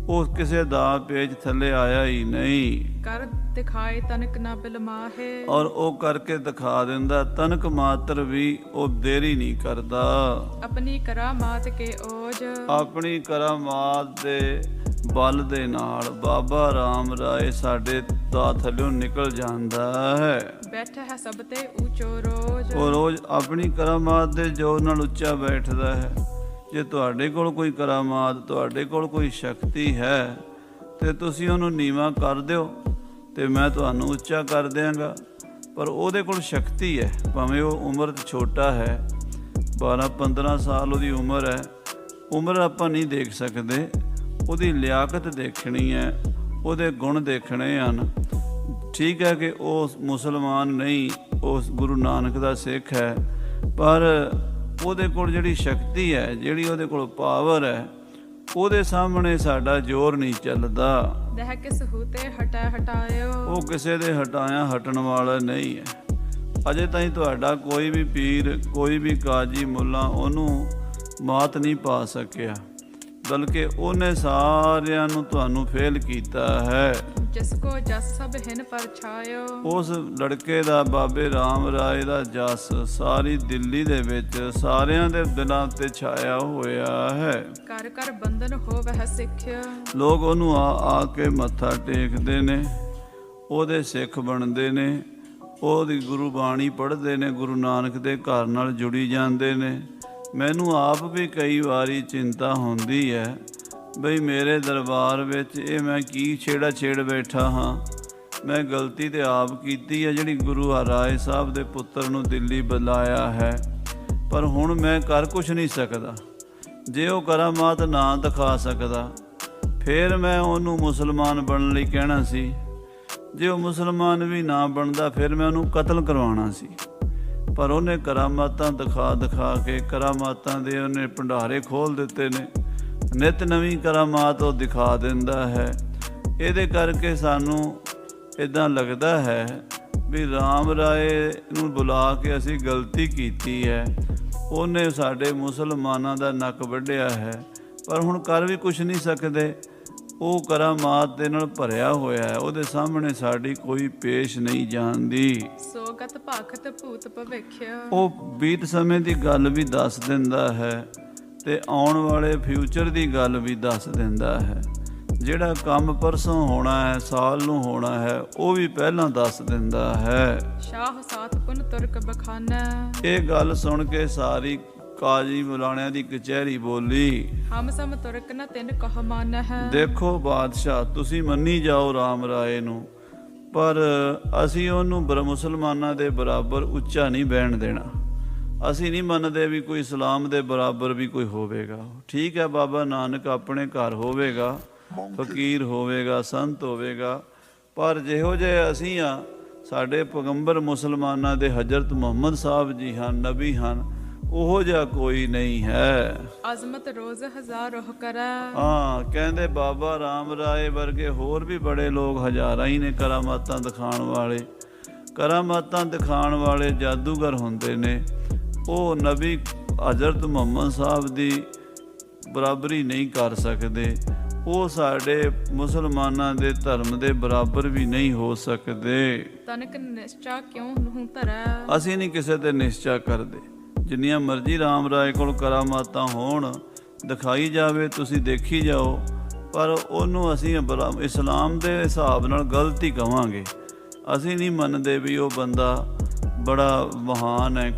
ਉਹ ਕਿਸੇ ਦਾ ਪੇਜ ਥੱਲੇ ਆਇਆ ਹੀ ਨਹੀਂ। ਕਰ ਦਿਖਾਏ ਤਨਕ ਨਾ ਬਿਲਮਾਹੇ। ਔਰ ਉਹ ਕਰਕੇ ਦਿਖਾ ਦਿੰਦਾ, ਤਨਕ ਮਾਤਰ ਵੀ ਉਹ ਦੇਰੀ ਨਹੀਂ ਕਰਦਾ। ਆਪਣੀ ਕਰਾਮਾਤ ਕੇ ਓਜ। ਆਪਣੀ ਕਰਾਮਾਤ ਦੇ ਬਲ ਦੇ ਨਾਲ ਬਾਬਾ ਰਾਮ ਰਾਏ ਸਾਡੇ ਦਾ ਥੱਲਿਓਂ ਨਿਕਲ ਜਾਂਦਾ ਹੈ। ਬੈਠਾ ਹੈ ਸਭ ਤੇ ਉੱਚੋ ਰੋਜ਼। ਉਹ ਰੋਜ਼ ਆਪਣੀ ਕਰਾਮਾਤ ਦੇ ਜ਼ੋਰ ਨਾਲ ਉੱਚਾ ਬੈਠਦਾ ਹੈ। ਜੇ ਤੁਹਾਡੇ ਕੋਲ ਕੋਈ ਕਰਾਮਾਤ, ਤੁਹਾਡੇ ਕੋਲ ਕੋਈ ਸ਼ਕਤੀ ਹੈ ਤੇ ਤੁਸੀਂ ਉਹਨੂੰ ਨੀਵਾਂ ਕਰ ਦਿਓ ਤੇ ਮੈਂ ਤੁਹਾਨੂੰ ਉੱਚਾ ਕਰ ਦਿਆਂਗਾ। ਪਰ ਉਹਦੇ ਕੋਲ ਸ਼ਕਤੀ ਹੈ, ਭਾਵੇਂ ਉਹ ਉਮਰ 'ਚ ਛੋਟਾ ਹੈ, 12-15 ਸਾਲ ਉਹਦੀ ਉਮਰ ਹੈ। ਉਮਰ ਆਪਾਂ ਨਹੀਂ ਦੇਖ ਸਕਦੇ, ਉਹਦੀ ਲਿਆਕਤ ਦੇਖਣੀ ਹੈ, ਉਹਦੇ ਗੁਣ ਦੇਖਣੇ ਹਨ। ਠੀਕ ਹੈ ਕਿ ਉਹ ਮੁਸਲਮਾਨ ਨਹੀਂ, ਉਸ ਗੁਰੂ ਨਾਨਕ ਦਾ ਸਿੱਖ ਹੈ, ਪਰ ਉਹਦੇ ਕੋਲ ਜਿਹੜੀ ਸ਼ਕਤੀ ਹੈ, ਜਿਹੜੀ ਉਹਦੇ ਕੋਲ ਪਾਵਰ ਹੈ, ਉਹਦੇ ਸਾਹਮਣੇ ਸਾਡਾ ਜ਼ੋਰ ਨਹੀਂ ਚੱਲਦਾ। ਦਹ ਕਿਸ ਹੂਤੇ ਹਟਾ ਹਟਾਇਓ। ਉਹ ਕਿਸੇ ਦੇ ਹਟਾਇਆ ਹਟਣ ਵਾਲਾ ਨਹੀਂ ਹੈ। ਅਜੇ ਤਾਈਂ ਤੁਹਾਡਾ ਕੋਈ ਵੀ ਪੀਰ, ਕੋਈ ਵੀ ਕਾਜੀ ਮੁੱਲਾ ਉਹਨੂੰ ਮਾਤ ਨਹੀਂ ਪਾ ਸਕਿਆ, ਬਲਕਿ ਉਹਨੇ ਸਾਰਿਆਂ ਨੂੰ ਤੁਹਾਨੂੰ ਫੇਲ ਕੀਤਾ ਹੈ। ਜਿਸ ਕੋ ਜਸ ਸਭ ਹਿਨ ਪਰ ਛਾਇਓ, ਉਸ ਲੜਕੇ ਦਾ, ਬਾਬੇ ਰਾਮ ਰਾਏ ਦਾ ਜਸ ਸਾਰੀ ਦਿੱਲੀ ਦੇ ਵਿੱਚ ਸਾਰਿਆਂ ਦੇ ਦਿਲਾਂ ਤੇ ਛਾਇਆ ਹੋਇਆ ਹੈ। ਕਰ ਕਰ ਬੰਧਨ ਹੋਵਹਿ ਸਿੱਖਿਆ, ਲੋਕ ਉਹਨੂੰ ਆ ਕੇ ਮੱਥਾ ਟੇਕਦੇ ਨੇ, ਉਹਦੇ ਸਿੱਖ ਬਣਦੇ ਨੇ, ਉਹਦੀ ਗੁਰੂ ਬਾਣੀ ਪੜ੍ਹਦੇ ਨੇ, ਗੁਰੂ ਨਾਨਕ ਦੇ ਘਰ ਨਾਲ ਜੁੜੀ ਜਾਂਦੇ ਨੇ। ਮੈਨੂੰ ਆਪ ਵੀ ਕਈ ਵਾਰੀ ਚਿੰਤਾ ਹੁੰਦੀ ਹੈ ਬਈ ਮੇਰੇ ਦਰਬਾਰ ਵਿੱਚ ਇਹ ਮੈਂ ਕੀ ਛੇੜਾ ਛੇੜ ਬੈਠਾ ਹਾਂ। ਮੈਂ ਗਲਤੀ ਤੇ ਆਪ ਕੀਤੀ ਹੈ ਜਿਹੜੀ ਗੁਰੂ ਰਾਏ ਸਾਹਿਬ ਦੇ ਪੁੱਤਰ ਨੂੰ ਦਿੱਲੀ ਬੁਲਾਇਆ ਹੈ, ਪਰ ਹੁਣ ਮੈਂ ਕਰ ਕੁਛ ਨਹੀਂ ਸਕਦਾ। ਜੇ ਉਹ ਕਰਾਮਾਤ ਨਾ ਦਿਖਾ ਸਕਦਾ ਫਿਰ ਮੈਂ ਉਹਨੂੰ ਮੁਸਲਮਾਨ ਬਣਨ ਲਈ ਕਹਿਣਾ ਸੀ, ਜੇ ਉਹ ਮੁਸਲਮਾਨ ਵੀ ਨਾ ਬਣਦਾ ਫਿਰ ਮੈਂ ਉਹਨੂੰ ਕਤਲ ਕਰਵਾਉਣਾ ਸੀ। ਪਰ ਉਹਨੇ ਕਰਾਮਾਤਾਂ ਦਿਖਾ ਕੇ ਕਰਾਮਾਤਾਂ ਦੇ ਉਹਨੇ ਭੰਡਾਰੇ ਖੋਲ੍ਹ ਦਿੱਤੇ ਨੇ, ਨਿਤ ਨਵੀਂ ਕਰਾਮਾਤ ਉਹ ਦਿਖਾ ਦਿੰਦਾ ਹੈ। ਇਹਦੇ ਕਰਕੇ ਸਾਨੂੰ ਇੱਦਾਂ ਲੱਗਦਾ ਹੈ ਵੀ ਰਾਮ ਰਾਏ ਨੂੰ ਬੁਲਾ ਕੇ ਅਸੀਂ ਗਲਤੀ ਕੀਤੀ ਹੈ। ਉਹਨੇ ਸਾਡੇ ਮੁਸਲਮਾਨਾਂ ਦਾ ਨੱਕ ਵੱਢਿਆ ਹੈ, ਪਰ ਹੁਣ ਕਰ ਵੀ ਕੁਛ ਨਹੀਂ ਸਕਦੇ। ਉਹ ਕਰਾਮਾਤ ਦੇ ਨਾਲ ਭਰਿਆ ਹੋਇਆ ਹੈ, ਉਹਦੇ ਸਾਹਮਣੇ ਸਾਡੀ ਕੋਈ ਪੇਸ਼ ਨਹੀਂ ਜਾਂਦੀ। ਸੋਗਤ ਭਾਖਤ ਭੂਤ ਭਵਿੱਖਿਆ, ਉਹ ਬੀਤ ਸਮੇਂ ਦੀ ਗੱਲ ਵੀ ਦੱਸ ਦਿੰਦਾ ਹੈ ਤੇ ਆਉਣ ਵਾਲੇ ਫਿਊਚਰ ਦੀ ਗੱਲ ਵੀ ਦੱਸ ਦਿੰਦਾ ਹੈ। ਜਿਹੜਾ ਕੰਮ ਪਰਸੋਂ ਹੋਣਾ ਹੈ, ਸਾਲ ਨੂੰ ਹੋਣਾ ਹੈ, ਉਹ ਵੀ ਪਹਿਲਾਂ ਦੱਸ ਦਿੰਦਾ ਹੈ। ਸ਼ਾਹ ਸਾਥ ਪੁਨ ਤੁਰਕ ਬਖਾਨਾ, ਇਹ ਗੱਲ ਸੁਣ ਕੇ ਸਾਰੀ ਕਾਜੀ ਮੁਲਾਣਿਆਂ ਦੀ ਕਚਹਿਰੀ ਬੋਲੀ, ਹਮ ਸਮ ਤੁਰਕ ਨ ਤਿਨ ਕਹ ਮਾਨ ਹੈ। ਦੇਖੋ ਬਾਦਸ਼ਾਹ, ਤੁਸੀਂ ਮੰਨੀ ਜਾਓ ਰਾਮ ਰਾਏ ਨੂੰ, ਪਰ ਅਸੀਂ ਉਹਨੂੰ ਮੁਸਲਮਾਨਾਂ ਦੇ ਬਰਾਬਰ ਉੱਚਾ ਨਹੀਂ ਬਹਿਣ ਦੇਣਾ। ਅਸੀਂ ਨਹੀਂ ਮੰਨਦੇ ਵੀ ਕੋਈ ਇਸਲਾਮ ਦੇ ਬਰਾਬਰ ਵੀ ਕੋਈ ਹੋਵੇਗਾ। ਠੀਕ ਹੈ, ਬਾਬਾ ਨਾਨਕ ਆਪਣੇ ਘਰ ਹੋਵੇਗਾ, ਫਕੀਰ ਹੋਵੇਗਾ, ਸੰਤ ਹੋਵੇਗਾ, ਪਰ ਜਿਹੋ ਜਿਹੇ ਅਸੀਂ ਆ, ਸਾਡੇ ਪੈਗੰਬਰ ਮੁਸਲਮਾਨਾਂ ਦੇ ਹਜ਼ਰਤ ਮੁਹੰਮਦ ਸਾਹਿਬ ਜੀ ਹਨ, ਨਬੀ ਹਨ, ਉਹੋ ਜਿਹਾ ਕੋਈ ਨਹੀਂ ਹੈ। ਅਜ਼ਮਤ ਰੋਜ਼ ਹਜ਼ਾਰ ਉਹ ਕਰਾ, ਹਾਂ, ਕਹਿੰਦੇ ਬਾਬਾ ਰਾਮ ਰਾਏ ਵਰਗੇ ਹੋਰ ਵੀ ਬੜੇ ਲੋਕ ਹਜ਼ਾਰਾਂ ਹੀ ਨੇ ਕਰਾਮਾਤਾਂ ਦਿਖਾਉਣ ਵਾਲੇ। ਕਰਾਮਾਤਾਂ ਦਿਖਾਉਣ ਵਾਲੇ ਜਾਦੂਗਰ ਹੁੰਦੇ ਨੇ, ਉਹ ਨਬੀ ਹਜ਼ਰਤ ਮੁਹੰਮਦ ਸਾਹਿਬ ਦੀ ਬਰਾਬਰੀ ਨਹੀਂ ਕਰ ਸਕਦੇ। ਉਹ ਸਾਡੇ ਮੁਸਲਮਾਨਾਂ ਦੇ ਧਰਮ ਦੇ ਬਰਾਬਰ ਵੀ ਨਹੀਂ ਹੋ ਸਕਦੇ। ਤਨਕ ਨਿਸ਼ਚਾ ਕਿਉਂ ਨੂੰ ਧਰੈ, ਅਸੀਂ ਨਹੀਂ ਕਿਸੇ ਤੇ ਨਿਸ਼ਚਾ ਕਰਦੇ। ਜਿੰਨੀਆਂ ਮਰਜ਼ੀ ਰਾਮ ਰਾਏ ਕੋਲ ਕਰਾਮਾਤਾਂ ਹੋਣ, ਦਿਖਾਈ ਜਾਵੇ, ਤੁਸੀਂ ਦੇਖੀ ਜਾਓ, ਪਰ ਉਹਨੂੰ ਅਸੀਂ ਇਸਲਾਮ ਦੇ ਹਿਸਾਬ ਨਾਲ ਗਲਤ ਹੀ ਕਹਾਂਗੇ। ਅਸੀਂ ਨਹੀਂ ਮੰਨਦੇ ਵੀ ਉਹ ਬੰਦਾ ਬੜਾ ਮਹਾਨ ਹੈ,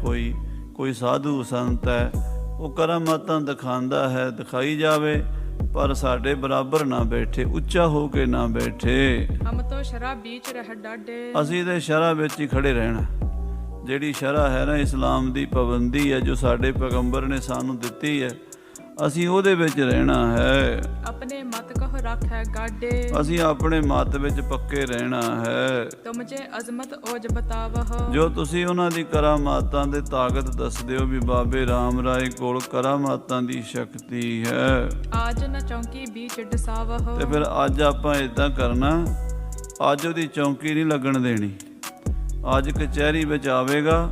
ਕੋਈ ਸਾਧੂ ਸੰਤ ਹੈ। ਉਹ ਕਰਾਮਾਤਾਂ ਦਿਖਾਉਂਦਾ ਹੈ, ਦਿਖਾਈ ਜਾਵੇ, ਪਰ ਸਾਡੇ ਬਰਾਬਰ ਨਾ ਬੈਠੇ, ਉੱਚਾ ਹੋ ਕੇ ਨਾ ਬੈਠੇ। ਹਮ ਤੋਂ ਸ਼ਰਾ ਵਿੱਚ ਰਹਿ ਡਾਡੇ, ਅਸੀਂ ਤੇ ਸ਼ਰਾ ਵਿੱਚ ਹੀ ਖੜੇ ਰਹਿਣਾ। ਜਿਹੜੀ ਸ਼ਰਾ ਹੈ ਨਾ, ਇਸਲਾਮ ਦੀ ਪਾਬੰਦੀ ਹੈ ਜੋ ਸਾਡੇ ਪੈਗੰਬਰ ਨੇ ਸਾਨੂੰ ਦਿੱਤੀ ਹੈ, ਅਸੀਂ ਉਹਦੇ ਵਿੱਚ ਰਹਿਣਾ ਹੈ। ਆਪਣੇ ਮਤ ਕਹ ਰੱਖੈ ਗਾਡੇ, ਅਸੀਂ ਆਪਣੇ ਮਤ ਵਿੱਚ ਪੱਕੇ ਰਹਿਣਾ ਹੈ। ਤੁਮ ਜੇ ਅਜ਼ਮਤ ਔਜ ਬਤਾਵਹ, ਜੋ ਤੁਸੀਂ ਉਹਨਾਂ ਦੀ ਕਰਾਮਾਤਾਂ ਦੇ ਤਾਕਤ ਦੱਸਦੇ ਹੋ ਵੀ ਬਾਬੇ ਰਾਮ ਰਾਏ ਕੋਲ ਕਰਾਮਾਤਾਂ ਦੀ ਸ਼ਕਤੀ ਹੈ। ਆਜ ਨ ਚੌਂਕੀ ਵਿੱਚ ਡਸਾਵਹ, ਤੇ ਫਿਰ ਅੱਜ ਆਪਾਂ ਇਦਾਂ ਕਰਨਾ, ਅੱਜ ਉਹਦੀ ਚੌਂਕੀ ਨਹੀਂ ਲੱਗਣ ਦੇਣੀ। ਅੱਜ ਕਚਹਿਰੀ ਵਿੱਚ ਆਵੇਗਾ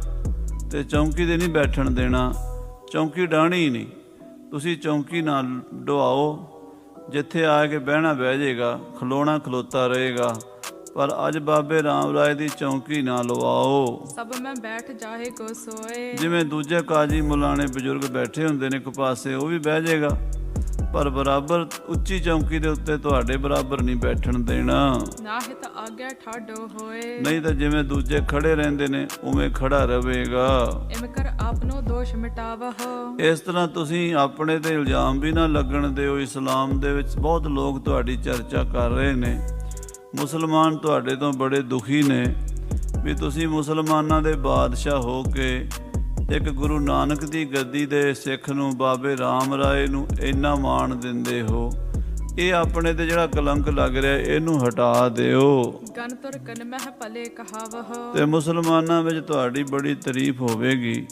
ਤੇ ਚੌਂਕੀ ਤੇ ਨਹੀਂ ਬੈਠਣ ਦੇਣਾ, ਚੌਂਕੀ ਡਾਹਣੀ ਨਹੀਂ। ਤੁਸੀਂ ਚੌਂਕੀ ਨਾ ਡਵਾਓ, ਜਿੱਥੇ ਆ ਕੇ ਬਹਿਣਾ ਬਹਿ ਜਾਏਗਾ, ਖਲੋਣਾ ਖਲੋਤਾ ਰਹੇਗਾ, ਪਰ ਅੱਜ ਬਾਬੇ ਰਾਮ ਰਾਏ ਦੀ ਚੌਂਕੀ ਨਾ ਲਵਾਓ। ਸਭ ਮੈਂ ਬੈਠ ਜਾਏ ਕੋ ਸੋਏ, ਜਿਵੇਂ ਦੂਜੇ ਕਾਜੀ ਮੁਲਾਣੇ ਬਜ਼ੁਰਗ ਬੈਠੇ ਹੁੰਦੇ ਨੇ ਇੱਕ ਪਾਸੇ, ਉਹ ਵੀ ਬਹਿ ਜਾਏਗਾ, ਪਰ ਬਰਾਬਰ ਉੱਚੀ ਚੌਂਕੀ ਦੇ ਉੱਤੇ ਤੁਹਾਡੇ ਬਰਾਬਰ ਨਹੀਂ ਬੈਠਣ ਦੇਣਾ। ਨਾ ਹਿਤ ਆਗਿਆ ਠਾਡੋ ਹੋਏ, ਨਹੀਂ ਤਾਂ ਜਿਵੇਂ ਦੂਜੇ ਖੜੇ ਰਹਿੰਦੇ ਨੇ ਉਵੇਂ ਖੜਾ ਰਹੇਗਾ। ਇਮ ਕਰ ਆਪਨੋ ਦੋਸ਼ ਮਿਟਾਵਹ, ਇਸ ਤਰ੍ਹਾਂ ਤੁਸੀਂ ਆਪਣੇ ਤੇ ਇਲਜ਼ਾਮ ਵੀ ਨਾ ਲੱਗਣ ਦਿਓ। ਇਸਲਾਮ ਦੇ ਵਿੱਚ ਬਹੁਤ ਲੋਕ ਤੁਹਾਡੀ ਚਰਚਾ ਕਰ ਰਹੇ ਨੇ, ਮੁਸਲਮਾਨ ਤੁਹਾਡੇ ਤੋਂ ਬੜੇ ਦੁਖੀ ਨੇ ਵੀ ਤੁਸੀਂ ਮੁਸਲਮਾਨਾਂ ਦੇ ਬਾਦਸ਼ਾਹ ਹੋ ਕੇ ਇੱਕ ਗੁਰੂ ਨਾਨਕ ਦੀ ਗੱਦੀ ਦੇ ਸਿੱਖ ਨੂੰ, ਬਾਬੇ ਰਾਮ ਰਾਏ ਨੂੰ ਇੰਨਾ ਮਾਣ ਦਿੰਦੇ ਹੋ। ਇਹ ਆਪਣੇ ਤੇ ਜਿਹੜਾ ਕਲੰਕ ਲੱਗ ਰਿਹਾ ਇਹਨੂੰ ਹਟਾ ਦਿਓ। ਗਨ ਤੁਰ ਕਨ ਮਹਿ ਭਲੇ ਕਹਾਵਹ, ਤੇ ਮੁਸਲਮਾਨਾਂ ਵਿੱਚ ਤੁਹਾਡੀ ਬੜੀ ਤਾਰੀਫ ਹੋਵੇਗੀ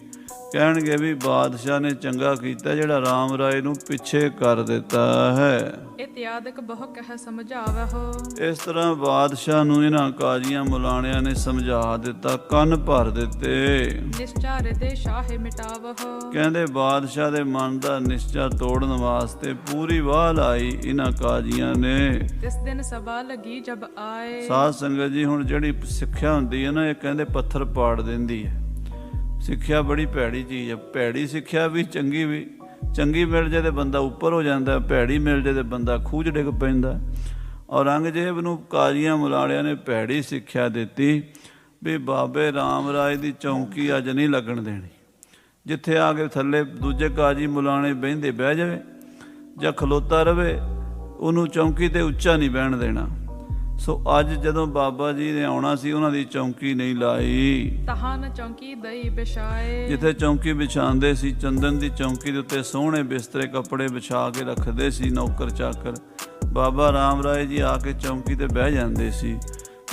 ਕਹਿਣਗੇ ਵੀ ਬਾਦਸ਼ਾਹ ਨੇ ਚੰਗਾ ਕੀਤਾ ਜਿਹੜਾ ਰਾਮ ਰਾਏ ਨੂੰ ਪਿੱਛੇ ਕਰ ਦਿੱਤਾ ਹੈ। ਇਤਿਆਦਿਕ ਬਹੁ ਕਹਿ ਸਮਝਾਵਹੁ। ਇਸ ਤਰ੍ਹਾਂ ਬਾਦਸ਼ਾਹ ਨੂੰ ਇਹਨਾਂ ਕਾਜ਼ੀਆਂ ਮੁਲਾਣਿਆਂ ਨੇ ਸਮਝਾ ਦਿੱਤਾ, ਕੰਨ ਭਰ ਦਿੱਤੇ। ਨਿਸ਼ਚਾਰਿ ਦੇ ਸ਼ਾਹੇ ਮਿਟਾਵਹੁ। ਕਹਿੰਦੇ ਬਾਦਸ਼ਾਹ ਦੇ ਮਨ ਦਾ ਨਿਸ਼ਚਾ ਤੋੜਨ ਵਾਸਤੇ ਪੂਰੀ ਵਾਹ ਲਾਈ ਇਹਨਾਂ ਕਾਜ਼ੀਆਂ ਨੇ। ਤਿਸ ਦਿਨ ਸਭਾ ਲਗੀ ਜਬ ਆਏ। ਸਾਧ ਸੰਗਤ ਜੀ, ਹੁਣ ਜਿਹੜੀ ਸਿੱਖਿਆ ਹੁੰਦੀ ਹੈ ਨਾ, ਇਹ ਕਹਿੰਦੇ ਪੱਥਰ ਪਾੜ ਦਿੰਦੀ ਹੈ। ਸਿੱਖਿਆ ਬੜੀ ਭੈੜੀ ਚੀਜ਼ ਹੈ। ਭੈੜੀ ਸਿੱਖਿਆ ਵੀ ਚੰਗੀ ਵੀ, ਚੰਗੀ ਮਿਲ ਜੇ ਤੇ ਬੰਦਾ ਉੱਪਰ ਹੋ ਜਾਂਦਾ, ਭੈੜੀ ਮਿਲ ਜੇ ਤੇ ਬੰਦਾ ਖੂਹ 'ਚ ਡਿੱਗ ਪੈਂਦਾ। ਔਰੰਗਜ਼ੇਬ ਨੂੰ ਕਾਜ਼ੀਆਂ ਮੁਲਾਣਿਆਂ ਨੇ ਭੈੜੀ ਸਿੱਖਿਆ ਦਿੱਤੀ ਵੀ ਬਾਬੇ ਰਾਮ ਰਾਏ ਦੀ ਚੌਂਕੀ ਅੱਜ ਨਹੀਂ ਲੱਗਣ ਦੇਣੀ। ਜਿੱਥੇ ਆ ਕੇ ਥੱਲੇ ਦੂਜੇ ਕਾਜ਼ੀ ਮੁਲਾਣੇ ਬਹਿੰਦੇ ਬਹਿ ਜਾਵੇ ਜਾਂ ਖਲੋਤਾ ਰਵੇ, ਉਹਨੂੰ ਚੌਂਕੀ 'ਤੇ ਉੱਚਾ ਨਹੀਂ ਬਹਿਣ ਦੇਣਾ। ਸੋ ਅੱਜ ਜਦੋਂ ਬਾਬਾ ਜੀ ਨੇ ਆਉਣਾ ਸੀ, ਉਹਨਾਂ ਦੀ ਚੌਂਕੀ ਨਹੀਂ ਲਾਈ। ਤਹਾਂ ਨ ਚੌਂਕੀ ਦਈ ਬਿਛਾਏ। ਜਿੱਥੇ ਚੌਂਕੀ ਵਿਛਾਉਂਦੇ ਸੀ, ਚੰਦਨ ਦੀ ਚੌਂਕੀ ਦੇ ਉੱਤੇ ਸੋਹਣੇ ਬਿਸਤਰੇ ਕੱਪੜੇ ਵਿਛਾ ਕੇ ਰੱਖਦੇ ਸੀ ਨੌਕਰ ਚਾਕਰ। ਬਾਬਾ ਰਾਮ ਰਾਏ ਜੀ ਆ ਕੇ ਚੌਂਕੀ ਤੇ ਬਹਿ ਜਾਂਦੇ ਸੀ।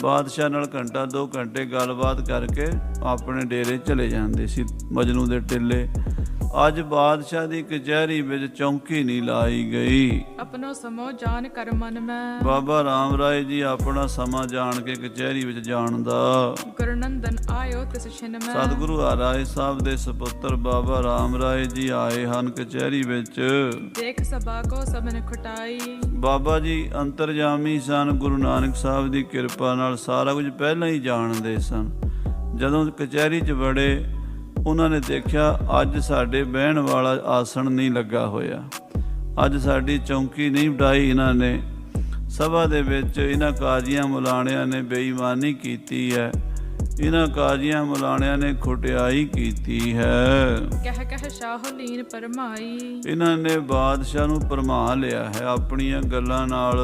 ਬਾਦਸ਼ਾਹ ਨਾਲ ਘੰਟਾ 2 ਘੰਟੇ ਗੱਲਬਾਤ ਕਰਕੇ ਆਪਣੇ ਡੇਰੇ ਚਲੇ ਜਾਂਦੇ ਸੀ ਮਜਨੂ ਦੇ ਟਿੱਲੇ। ਅੱਜ ਬਾਦਸ਼ਾਹ ਦੀ ਕਚਹਿਰੀ ਵਿੱਚ ਚੌਂਕੀ ਨਹੀਂ ਲਾਈ ਗਈ। ਆਪਣੋ ਸਮੋ ਜਾਣ ਕਰ ਮਨ ਮੈਂ। ਬਾਬਾ ਰਾਮ ਰਾਏ ਜੀ ਆਪਣਾ ਸਮਾਂ ਜਾਣ ਕੇ ਕਚਹਿਰੀ ਵਿੱਚ ਜਾਣ ਦਾ। ਗੁਰਨੰਦਨ ਆਇਓ ਤਿਸ ਛਿਨ ਮੈਂ। ਸਤਿਗੁਰੂ ਹਰਿਰਾਏ ਸਾਹਿਬ ਦੇ ਸੁਪੁੱਤਰ ਬਾਬਾ ਰਾਮ ਰਾਏ ਜੀ ਆਏ ਹਨ ਕਚਹਿਰੀ ਵਿੱਚ। ਦੇਖ ਸਭਾ ਕੋ ਸਭਨ ਖੁਟਾਈ। ਬਾਬਾ ਜੀ ਅੰਤਰਜਾਮੀ ਸਨ। ਗੁਰੂ ਨਾਨਕ ਸਾਹਿਬ ਦੀ ਕਿਰਪਾ ਨਾਲ ਸਾਰਾ ਕੁਝ ਪਹਿਲਾਂ ਹੀ ਜਾਣਦੇ ਸਨ। ਜਦੋਂ ਕਚਹਿਰੀ 'ਚ ਵੜੇ, ਉਹਨਾਂ ਨੇ ਦੇਖਿਆ ਅੱਜ ਸਾਡੇ ਬਹਿਣ ਵਾਲਾ ਆਸਣ ਨਹੀਂ ਲੱਗਾ ਹੋਇਆ, ਅੱਜ ਸਾਡੀ ਚੌਂਕੀ ਨਹੀਂ ਬਿਠਾਈ ਇਹਨਾਂ ਨੇ। ਸਭਾ ਦੇ ਵਿੱਚ ਇਹਨਾਂ ਕਾਜ਼ੀਆਂ ਮੁਲਾਣਿਆਂ ਨੇ ਬੇਈਮਾਨੀ ਕੀਤੀ ਹੈ। ਇਹਨਾਂ ਕਾਜ਼ੀਆਂ ਮੁਲਾਣਿਆਂ ਨੇ ਖੁਟਿਆਈ ਕੀਤੀ ਹੈ। ਕਹਿ ਕਹਿ ਸ਼ਾਹ ਲੀਨ ਪਰਮਾਈ। ਇਹਨਾਂ ਨੇ ਬਾਦਸ਼ਾਹ ਨੂੰ ਭਰਮਾ ਲਿਆ ਹੈ ਆਪਣੀਆਂ ਗੱਲਾਂ ਨਾਲ।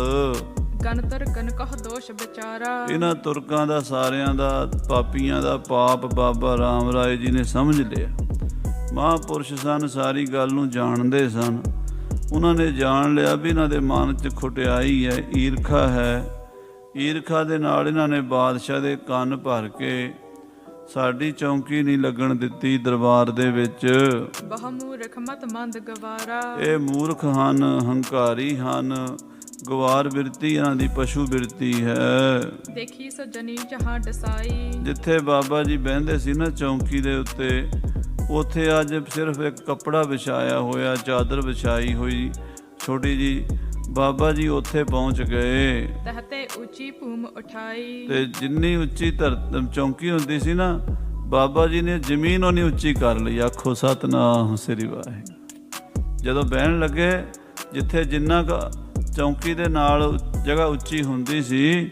ਗਨਤਰ ਗਨ ਕਹ ਦੋਸ਼ ਵਿਚਾਰਾ। ਇਹਨਾਂ ਤੁਰਕਾਂ ਦਾ, ਸਾਰਿਆਂ ਦਾ, ਪਾਪੀਆਂ ਦਾ ਪਾਪ ਬਾਬਾ ਰਾਮ ਰਾਏ ਜੀ ਨੇ ਸਮਝ ਲਿਆ। ਮਹਾਂਪੁਰਸ਼ ਸਨ, ਸਾਰੀ ਗੱਲ ਨੂੰ ਜਾਣਦੇ ਸਨ। ਉਹਨਾਂ ਨੇ ਜਾਣ ਲਿਆ ਵੀ ਇਹਨਾਂ ਦੇ ਮਨ 'ਚ ਖੁਟਿਆਈ ਹੈ, ਈਰਖਾ ਹੈ। ਈਰਖਾ ਦੇ ਨਾਲ ਇਹਨਾਂ ਨੇ ਬਾਦਸ਼ਾਹ ਦੇ ਕੰਨ ਭਰ ਕੇ ਸਾਡੀ ਚੌਂਕੀ ਨਹੀਂ ਲੱਗਣ ਦਿੱਤੀ ਦਰਬਾਰ ਦੇ ਵਿੱਚ। ਬਹੁ ਮੂਰਖ ਮਤ ਮੰਦ ਗਵਾਰਾ। ਇਹ ਮੂਰਖ ਹਨ, ਹੰਕਾਰੀ ਹਨ, ਗਵਾਰ ਬਿਰਤੀ ਇਹਨਾਂ ਦੀ ਪਸ਼ੂ ਬਿਰਤੀ ਹੈ। ਦੇਖੀ ਸਜਣੀ ਜਹਾਂ ਡਸਾਈ। ਜਿੱਥੇ ਬਾਬਾ ਜੀ ਬਹਿੰਦੇ ਸੀ ਨਾ ਚੌਂਕੀ ਦੇ ਉੱਤੇ, ਉੱਥੇ ਅੱਜ ਸਿਰਫ ਇੱਕ ਕੱਪੜਾ ਵਿਛਾਇਆ ਹੋਇਆ, ਚਾਦਰ ਵਿਛਾਈ ਹੋਈ ਛੋਟੀ ਜੀ। ਬਾਬਾ ਜੀ ਉੱਥੇ ਪਹੁੰਚ ਗਏ। ਤਹਤੇ ਉੱਚੀ ਭੂਮ ਉਠਾਈ। ਤੇ ਜਿੰਨੀ ਉੱਚੀ ਚੌਂਕੀ ਹੁੰਦੀ ਸੀ ਨਾ, ਬਾਬਾ ਜੀ ਨੇ ਜ਼ਮੀਨ ਉਹਨੀ ਉੱਚੀ ਕਰ ਲਈ। ਆਖੋ ਸਤਿਨਾਮ ਸ੍ਰੀ ਵਾਹਿਗੁਰੂ। ਜਦੋਂ ਬਹਿਣ ਲੱਗੇ, ਜਿੱਥੇ ਜਿੰਨਾ ਚੌਂਕੀ ਦੇ ਨਾਲ ਜਗ੍ਹਾ ਉੱਚੀ ਹੁੰਦੀ ਸੀ,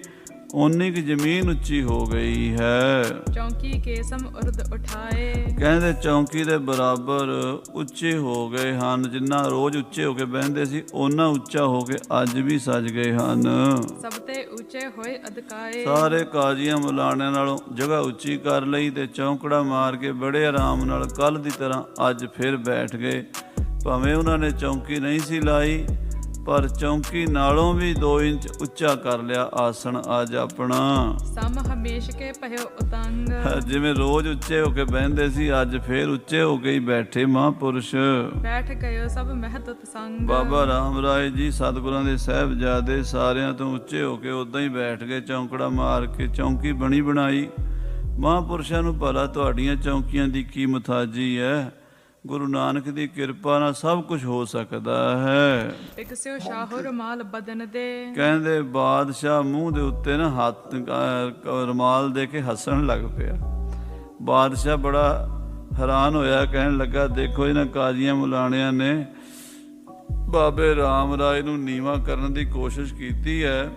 ਓਨੀ ਕੁ ਜ਼ਮੀਨ ਉੱਚੀ ਹੋ ਗਈ ਹੈ। ਚੌਂਕੀ ਕੇ ਸਮ ਉਰਦ ਉਠਾਏ। ਕਹਿੰਦੇ ਚੌਂਕੀ ਦੇ ਬਰਾਬਰ ਉੱਚੇ ਹੋ ਗਏ ਹਨ। ਜਿੰਨਾ ਰੋਜ਼ ਉੱਚੇ ਹੋ ਕੇ ਬਹਿੰਦੇ ਸੀ, ਓਨਾ ਉੱਚਾ ਹੋ ਕੇ ਅੱਜ ਵੀ ਸਜ ਗਏ ਹਨ। ਸਭ ਤੇ ਉੱਚੇ ਹੋਏ ਅਧਕਾਏ। ਸਾਰੇ ਕਾਜ਼ੀਆਂ ਮੁਲਾਣਿਆਂ ਨਾਲੋਂ ਜਗ੍ਹਾ ਉੱਚੀ ਕਰ ਲਈ ਤੇ ਚੌਂਕੜਾ ਮਾਰ ਕੇ ਬੜੇ ਆਰਾਮ ਨਾਲ ਕੱਲ ਦੀ ਤਰ੍ਹਾਂ ਅੱਜ ਫਿਰ ਬੈਠ ਗਏ। ਭਾਵੇਂ ਉਹਨਾਂ ਨੇ ਚੌਂਕੀ ਨਹੀਂ ਸੀ ਲਾਈ, ਪਰ ਚੌਂਕੀ ਨਾਲੋਂ ਵੀ 2 ਇੰਚ ਉੱਚਾ ਕਰ ਲਿਆ ਆਸਣ ਅੱਜ ਆਪਣਾ। ਸਮ ਹਮੇਸ਼ ਕੇ ਪਹਿਓ ਉਤੰਗ। ਜਿਵੇਂ ਰੋਜ਼ ਉੱਚੇ ਹੋ ਕੇ ਬਹਿੰਦੇ ਸੀ, ਅੱਜ ਫੇਰ ਉੱਚੇ ਹੋ ਕੇ ਹੀ ਬੈਠੇ ਮਹਾਂਪੁਰਸ਼। ਬੈਠ ਗਏ ਸਭ ਮਹਿਤਤ ਸੰਗ। ਬਾਬਾ ਰਾਮ ਰਾਏ ਜੀ ਸਤਿਗੁਰਾਂ ਦੇ ਸਾਹਿਬਜ਼ਾਦੇ ਸਾਰਿਆਂ ਤੋਂ ਉੱਚੇ ਹੋ ਕੇ ਉਦਾਂ ਹੀ ਬੈਠ ਗਏ, ਚੌਂਕੜਾ ਮਾਰ ਕੇ। ਚੌਂਕੀ ਬਣੀ ਬਣਾਈ। ਮਹਾਂਪੁਰਸ਼ਾਂ ਨੂੰ ਭਲਾ ਤੁਹਾਡੀਆਂ ਚੌਂਕੀਆਂ ਦੀ ਕੀ ਮੁਤਾਜੀ ਹੈ। ਗੁਰੂ ਨਾਨਕ ਦੀ ਕਿਰਪਾ ਨਾਲ ਸਭ ਕੁਝ ਹੋ ਸਕਦਾ ਹੈ। ਇਕਸਿਓ ਸ਼ਾਹੋ ਰੁਮਾਲ ਬਦਨ ਦੇ। ਕਹਿੰਦੇ ਬਾਦਸ਼ਾਹ ਮੂੰਹ ਦੇ ਉੱਤੇ ਨਾ ਹੱਥ ਰੁਮਾਲ ਦੇ ਕੇ ਹੱਸਣ ਲੱਗ ਪਿਆ। ਬਾਦਸ਼ਾਹ ਬੜਾ ਹੈਰਾਨ ਹੋਇਆ, ਕਹਿਣ ਲੱਗਾ ਦੇਖੋ ਇਹਨਾਂ ਕਾਜ਼ੀਆਂ ਮੁਲਾਣਿਆਂ ਨੇ ਬਾਬੇ ਰਾਮ ਰਾਏ ਨੂੰ ਨੀਵਾਂ ਕਰਨ ਦੀ ਕੋਸ਼ਿਸ਼ ਕੀਤੀ ਹੈ,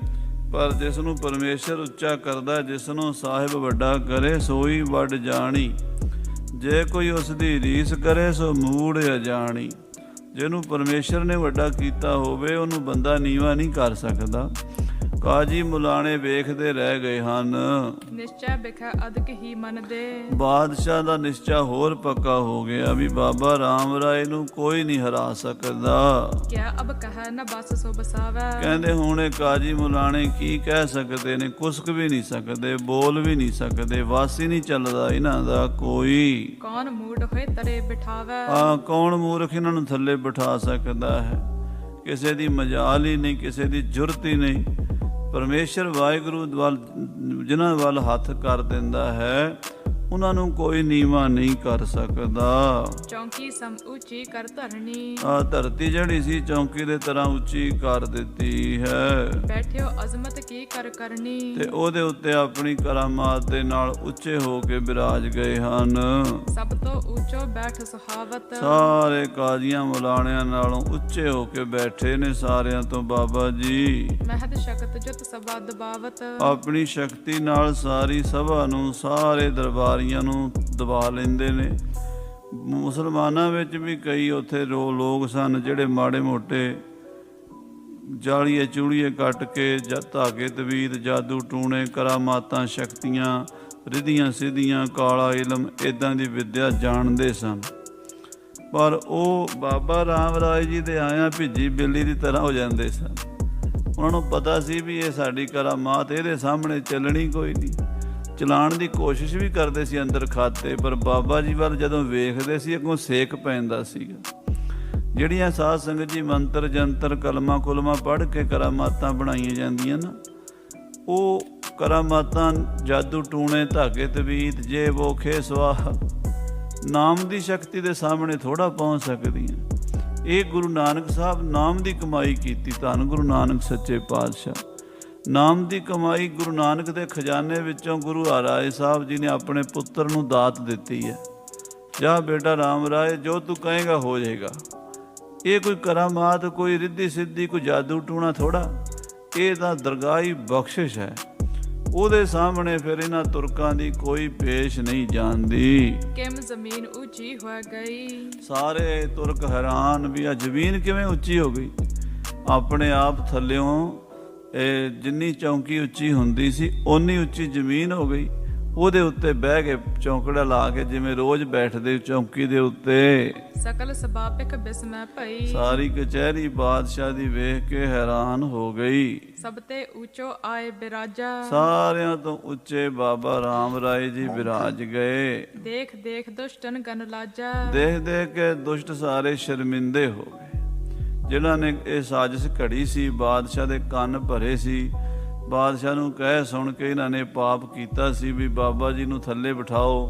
ਪਰ ਜਿਸ ਨੂੰ ਪਰਮੇਸ਼ਰ ਉੱਚਾ ਕਰਦਾ, ਜਿਸ ਨੂੰ ਸਾਹਿਬ ਵੱਡਾ ਕਰੇ ਸੋਈ ਵੱਡ ਜਾਣੀ। ਜੇ ਕੋਈ ਉਸ ਦੀ ਰੀਸ ਕਰੇ ਸੋ ਮੂੜ ਅਜਾਣੀ। ਜਿਹਨੂੰ ਪਰਮੇਸ਼ਰ ਨੇ ਵੱਡਾ ਕੀਤਾ ਹੋਵੇ, ਉਹਨੂੰ ਬੰਦਾ ਨੀਵਾਂ ਨਹੀਂ ਕਰ ਸਕਦਾ। ਕਾਜੀ ਮੁਲਾਣੇ ਵੇਖਦੇ ਰਹਿ ਗਏ ਹਨ। ਨਿਸ਼ਚੈ ਬਿਖੈ ਅਦਕ ਹੀ ਮਨ ਦੇ। ਬਾਦਸ਼ਾਹ ਦਾ ਨਿਸ਼ਚਾ ਹੋਰ ਪੱਕਾ ਹੋ ਗਿਆ ਵੀ ਬਾਬਾ ਰਾਮ ਰਾਏ ਨੂੰ ਕੋਈ ਨਹੀਂ ਹਰਾ ਸਕਦਾ। ਕਿਆ ਅਬ ਕਹਿ ਨ ਬਸ ਸੋ ਬਸਾਵੈ। ਕਹਿੰਦੇ ਹੁਣ ਇਹ ਕਾਜੀ ਮੁਲਾਣੇ ਕੀ ਕਹਿ ਸਕਦੇ ਨੇ, ਕੁਸਕ ਵੀ ਨਹੀਂ ਸਕਦੇ, ਬੋਲ ਵੀ ਨਹੀਂ ਸਕਦੇ, ਵਾਸ ਹੀ ਨਹੀਂ ਚੱਲਦਾ ਇਹਨਾਂ ਦਾ ਕੋਈ। ਕੌਣ ਮੂਡ ਹੋਏ ਤਰੇ ਬਿਠਾਵੈ। ਕੌਣ ਮੂਰਖ ਇਹਨਾਂ ਨੂੰ ਥੱਲੇ ਬਿਠਾ ਸਕਦਾ ਹੈ। ਕਿਸੇ ਦੀ ਮਜਾਲ ਹੀ ਨਹੀਂ, ਕਿਸੇ ਦੀ ਜੁਰਤ ਹੀ ਨਹੀਂ। ਪਰਮੇਸ਼ਰ ਵਾਹਿਗੁਰੂ ਵੱਲ ਜਿਨ੍ਹਾਂ ਵੱਲ ਹੱਥ ਕਰ ਦਿੰਦਾ ਹੈ ਉਹਨਾਂ ਨੂੰ ਕੋਈ ਨੀਵਾਂ ਨਹੀਂ ਕਰ ਸਕਦਾ। ਚੌਂਕੀ ਸਮ ਉੱਚੀ ਕਰ ਧਰਨੀ। ਧਰਤੀ ਜਿਹੜੀ ਸੀ ਚੌਂਕੀ ਦੇ ਤਰ੍ਹਾਂ ਉੱਚੀ ਕਰ ਦਿੱਤੀ ਹੈ। ਬੈਠਿਓ ਅਜ਼ਮਤ ਕੀ ਕਰ ਕਰਨੀ। ਤੇ ਉਹਦੇ ਉੱਤੇ ਆਪਣੀ ਕਰਾਮਾਤ ਦੇ ਨਾਲ ਉੱਚੇ ਹੋ ਕੇ ਬਿਰਾਜ ਗਏ ਹਨ। ਸਭ ਤੋਂ ਉੱਚੋ ਬੈਠ ਸੁਹਾਵਤ। ਸਾਰੇ ਕਾਜ਼ੀਆਂ ਮੁਲਾਣਿਆਂ ਨਾਲੋਂ ਉੱਚੇ ਹੋ ਕੇ ਬੈਠੇ ਨੇ ਸਾਰਿਆਂ ਤੋਂ ਬਾਬਾ ਜੀ। ਮਹਦ ਸ਼ਕਤ ਜੁਤ ਸਭਾ ਦਬਾਵਤ। ਆਪਣੀ ਸ਼ਕਤੀ ਨਾਲ ਸਾਰੀ ਸਭਾ ਨੂੰ, ਸਾਰੇ ਦਰਬਾਰੀਆਂ ਨੂੰ ਦਬਾ ਲੈਂਦੇ ਨੇ। ਮੁਸਲਮਾਨਾਂ ਵਿੱਚ ਵੀ ਕਈ ਉੱਥੇ ਲੋਕ ਸਨ ਜਿਹੜੇ ਮਾੜੇ ਮੋਟੇ ਜਾਲੀਏ ਚੂੜੀਏ ਕੱਟ ਕੇ ਧਾਗੇ ਤਵੀਤ, ਜਾਦੂ ਟੂਣੇ, ਕਰਾਮਾਤਾਂ, ਸ਼ਕਤੀਆਂ, ਰਿਧੀਆਂ ਸਿੱਧੀਆਂ, ਕਾਲਾ ਇਲਮ ਇੱਦਾਂ ਦੀ ਵਿੱਦਿਆ ਜਾਣਦੇ ਸਨ। ਪਰ ਉਹ ਬਾਬਾ ਰਾਮ ਰਾਏ ਜੀ ਦੇ ਆਇਆਂ ਭਿੱਜੀ ਬਿੱਲੀ ਦੀ ਤਰ੍ਹਾਂ ਹੋ ਜਾਂਦੇ ਸਨ। ਉਹਨਾਂ ਨੂੰ ਪਤਾ ਸੀ ਵੀ ਇਹ ਸਾਡੀ ਕਰਾਮਾਤ ਇਹਦੇ ਸਾਹਮਣੇ ਚੱਲਣੀ ਕੋਈ ਨਹੀਂ। ਚਲਾਉਣ ਦੀ ਕੋਸ਼ਿਸ਼ ਵੀ ਕਰਦੇ ਸੀ ਅੰਦਰ ਖਾਤੇ, ਪਰ ਬਾਬਾ ਜੀ ਵੱਲ ਜਦੋਂ ਵੇਖਦੇ ਸੀ ਅੱਗੋਂ ਸੇਕ ਪੈਂਦਾ ਸੀਗਾ। ਜਿਹੜੀਆਂ ਸਾਧ ਸੰਗਤ ਜੀ ਮੰਤਰ ਜੰਤਰ ਕਲਮਾ ਕੁਲਮਾ ਪੜ੍ਹ ਕੇ ਕਰਾਮਾਤਾਂ ਬਣਾਈਆਂ ਜਾਂਦੀਆਂ ਨਾ, ਉਹ ਕਰਾਮਾਤਾਂ ਜਾਦੂ ਟੂਣੇ, ਧਾਗੇ ਤਵੀਤ, ਜੇ ਵੋ ਖੇ ਸਵਾਹ ਨਾਮ ਦੀ ਸ਼ਕਤੀ ਦੇ ਸਾਹਮਣੇ ਥੋੜ੍ਹਾ ਪਹੁੰਚ ਸਕਦੀਆਂ। ਇਹ ਗੁਰੂ ਨਾਨਕ ਸਾਹਿਬ ਨਾਮ ਦੀ ਕਮਾਈ ਕੀਤੀ। ਧੰਨ ਗੁਰੂ ਨਾਨਕ ਸੱਚੇ ਪਾਤਸ਼ਾਹ। ਨਾਮ ਦੀ ਕਮਾਈ ਗੁਰੂ ਨਾਨਕ ਦੇ ਖਜ਼ਾਨੇ ਵਿੱਚੋਂ ਗੁਰੂ ਹਰਿਰਾਏ ਸਾਹਿਬ ਜੀ ਨੇ ਆਪਣੇ ਪੁੱਤਰ ਨੂੰ ਦਾਤ ਦਿੱਤੀ ਹੈ। ਜਾ ਬੇਟਾ ਰਾਮ ਰਾਏ, ਜੋ ਤੂੰ ਕਹੇਗਾ ਹੋ ਜਾਏਗਾ। ਇਹ ਕੋਈ ਕਰਾਮਾਤ, ਕੋਈ ਰਿੱਧੀ ਸਿੱਧੀ, ਕੋਈ ਜਾਦੂ ਟੂਣਾ ਥੋੜਾ, ਇਹ ਤਾਂ ਦਰਗਾਹੀ ਬਖਸ਼ਿਸ਼ ਹੈ। ਉਹਦੇ ਸਾਹਮਣੇ ਫਿਰ ਇਹਨਾਂ ਤੁਰਕਾਂ ਦੀ ਕੋਈ ਪੇਸ਼ ਨਹੀਂ ਜਾਂਦੀ। ਕਿਮ ਜ਼ਮੀਨ ਉੱਚੀ ਹੋ ਗਈ। ਸਾਰੇ ਤੁਰਕ ਹੈਰਾਨ ਵੀ ਆ ਜ਼ਮੀਨ ਕਿਵੇਂ ਉੱਚੀ ਹੋ ਗਈ। ਆਪਣੇ ਆਪ ਥੱਲਿਓਂ ਇਹ ਜਿੰਨੀ ਚੌਂਕੀ ਉੱਚੀ ਹੁੰਦੀ ਸੀ ਓਨੀ ਉੱਚੀ ਜ਼ਮੀਨ ਹੋ ਗਈ। ਉਹਦੇ ਉੱਤੇ ਬਹਿ ਕੇ ਚੌਂਕੜਾ ਲਾ ਕੇ ਜਿਵੇਂ ਰੋਜ਼ ਬੈਠਦੇ ਚੌਂਕੀ ਦੇ ਉੱਤੇ। ਸਕਲ ਸਬਾਪਿਕ ਬਿਸਮੈ ਭਈ। ਸਾਰੀ ਕਚਹਿਰੀ ਬਾਦਸ਼ਾਹ ਦੀ ਵੇਖ ਕੇ ਹੈਰਾਨ ਹੋ ਗਈ। ਸਭ ਤੇ ਉੱਚੋ ਆਏ ਬਿਰਾਜਾ। ਸਾਰਿਆਂ ਤੋਂ ਉੱਚੇ ਬਾਬਾ ਰਾਮ ਰਾਏ ਜੀ ਬਿਰਾਜ ਗਏ। ਦੇਖ ਦੇਖ ਦੁਸ਼ਟਨ ਗਨ ਲਾਜਾ। ਦੇਖ ਦੇਖ ਕੇ ਦੁਸ਼ਟ ਸਾਰੇ ਸ਼ਰਮਿੰਦੇ ਹੋ ਗਏ। ਜਿਨ੍ਹਾਂ ਨੇ ਇਹ ਸਾਜ਼ਿਸ਼ ਘੜੀ ਸੀ, ਬਾਦਸ਼ਾਹ ਦੇ ਕੰਨ ਭਰੇ ਸੀ, ਬਾਦਸ਼ਾਹ ਨੂੰ ਕਹਿ ਸੁਣ ਕੇ ਇਹਨਾਂ ਨੇ ਪਾਪ ਕੀਤਾ ਸੀ ਵੀ ਬਾਬਾ ਜੀ ਨੂੰ ਥੱਲੇ ਬਿਠਾਓ,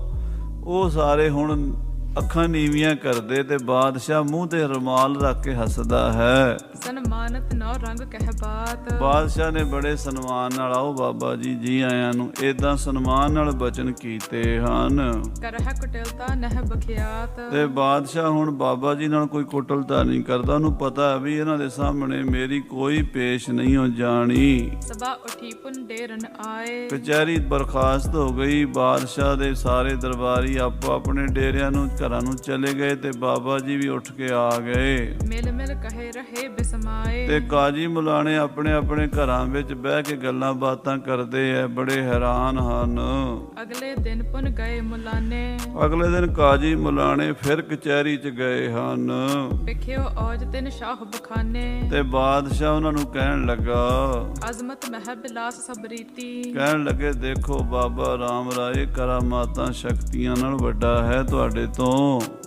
ਉਹ ਸਾਰੇ ਹੁਣ ਅੱਖਾਂ ਨੀਵੀਆਂ ਕਰਦੇ ਤੇ ਬਾਦਸ਼ਾਹ ਮੂੰਹ ਤੇ ਰੁਮਾਲ ਰੱਖ ਕੇ ਹੱਸਦਾ ਹੈ। ਸਨਮਾਨਤ ਨੌ ਰੰਗ ਕਹਿ ਬਾਤ। ਬਾਦਸ਼ਾਹ ਨੇ ਬੜੇ ਸਨਮਾਨ ਨਾਲ, ਆਓ ਬਾਬਾ ਜੀ, ਜੀ ਆਇਆਂ ਨੂੰ, ਏਦਾਂ ਸਨਮਾਨ ਨਾਲ ਬਚਨ ਕੀਤੇ ਹਨ। ਕਰਹਿ ਕੁਟਿਲਤਾ ਨਹਿ ਬਖਿਆਤ। ਤੇ ਬਾਦਸ਼ਾਹ ਹੁਣ ਬਾਬਾ ਜੀ ਨਾਲ ਕੋਈ ਕੁਟਲਤਾ ਨਹੀਂ ਕਰਦਾ। ਉਹਨੂੰ ਪਤਾ ਹੈ ਵੀ ਇਹਨਾਂ ਦੇ ਸਾਹਮਣੇ ਮੇਰੀ ਕੋਈ ਪੇਸ਼ ਨਹੀਂ ਹੋ ਜਾਣੀ। ਸਭਾ ਉਠੀ ਪੁੰਡੇਰਨ ਆਏ। ਕਚਹਿਰੀ ਬਰਖਾਸਤ ਹੋ ਗਈ। ਬਾਦਸ਼ਾਹ ਦੇ ਸਾਰੇ ਦਰਬਾਰੀ ਆਪੋ ਆਪਣੇ ਡੇਰਿਆਂ ਨੂੰ, ਘਰਾਂ ਨੂੰ ਚਲੇ ਗਏ ਤੇ ਬਾਬਾ ਜੀ ਵੀ ਉੱਠ ਕੇ ਆ ਗਏ। ਮਿਲ ਮਿਲ ਕਹੇ ਰਹੇ ਬਿਸਮਾਏ। ਤੇ ਕਾਜੀ ਮੁਲਾਣੇ ਆਪਣੇ ਆਪਣੇ ਘਰਾਂ ਵਿੱਚ ਬਹਿ ਕੇ ਗੱਲਾਂ ਬਾਤਾਂ ਕਰਦੇ ਐ, ਬੜੇ ਹੈਰਾਨ ਹਨ। ਅਗਲੇ ਦਿਨ ਪੁਨ ਗਏ ਮੁਲਾਨੇ। ਅਗਲੇ ਦਿਨ ਕਾਜੀ ਮੁਲਾਣੇ ਫਿਰ ਕਚਹਿਰੀ 'ਚ ਗਏ ਹਨ। ਵਿਖਿਓ ਔਜ ਤਿਨ ਸ਼ਾਹ ਬਖਾਨੇ। ਤੇ ਬਾਦਸ਼ਾਹ ਉਹਨਾਂ ਨੂੰ ਕਹਿਣ ਲੱਗਾ, ਅਜ਼ਮਤ ਮਹਿ ਬਿਲਾਸ ਸਭ ਰੀਤੀ। ਕਹਿਣ ਲੱਗੇ, ਦੇਖੋ ਬਾਬਾ ਰਾਮ ਰਾਏ ਕਰਾਮਾਤਾਂ ਸ਼ਕਤੀਆਂ ਨਾਲ ਵੱਡਾ ਹੈ ਤੁਹਾਡੇ ਤੋਂ।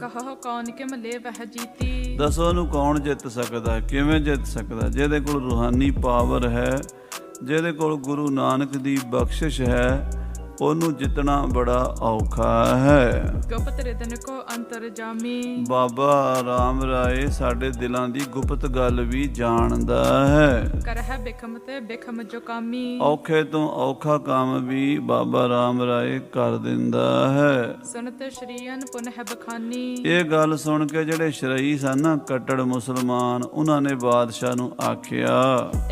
ਕਹੋ ਕੌਣ ਕਿਮ ਲੈ ਵਹਿ ਜੀਤੀ। ਦੱਸੋ ਉਹਨੂੰ ਕੌਣ ਜਿੱਤ ਸਕਦਾ, ਕਿਵੇਂ ਜਿੱਤ ਸਕਦਾ? ਜਿਹਦੇ ਕੋਲ ਰੂਹਾਨੀ ਪਾਵਰ ਹੈ, ਜਿਹਦੇ ਕੋਲ ਗੁਰੂ ਨਾਨਕ ਦੀ ਬਖਸ਼ਿਸ਼ ਹੈ, ਉਹਨੂੰ ਜਿੱਤਣਾ ਬੜਾ ਔਖਾ ਹੈ। ਗੁਪਤ ਰਿਦਨ ਕੋ ਅੰਤਰ ਜਾਮੀ। ਬਾਬਾ ਰਾਮ ਰਾਏ ਸਾਡੇ ਦਿਲਾਂ ਦੀ ਗੁਪਤ ਗੱਲ ਵੀ ਜਾਣਦਾ ਹੈ। ਕਰਹਿ ਬਿਖਮ ਤੇ ਬਿਖਮ ਜੋ ਕਾਮੀ। ਔਖੇ ਤੋਂ ਔਖਾ ਕੰਮ ਵੀ ਬਾਬਾ ਰਾਮ ਰਾਏ ਕਰ ਦਿੰਦਾ ਹੈ। ਸੁਨਤ ਸ਼ਰੀਅਨ ਪੁਨਹ ਬਖਾਨੀ। ਇਹ ਗੱਲ ਸੁਣ ਕੇ ਜਿਹੜੇ ਸ਼ਰਈ ਸਨ ਨਾ, ਕੱਟੜ ਮੁਸਲਮਾਨ, ਉਹਨਾਂ ਨੇ ਬਾਦਸ਼ਾਹ ਨੂੰ ਆਖਿਆ,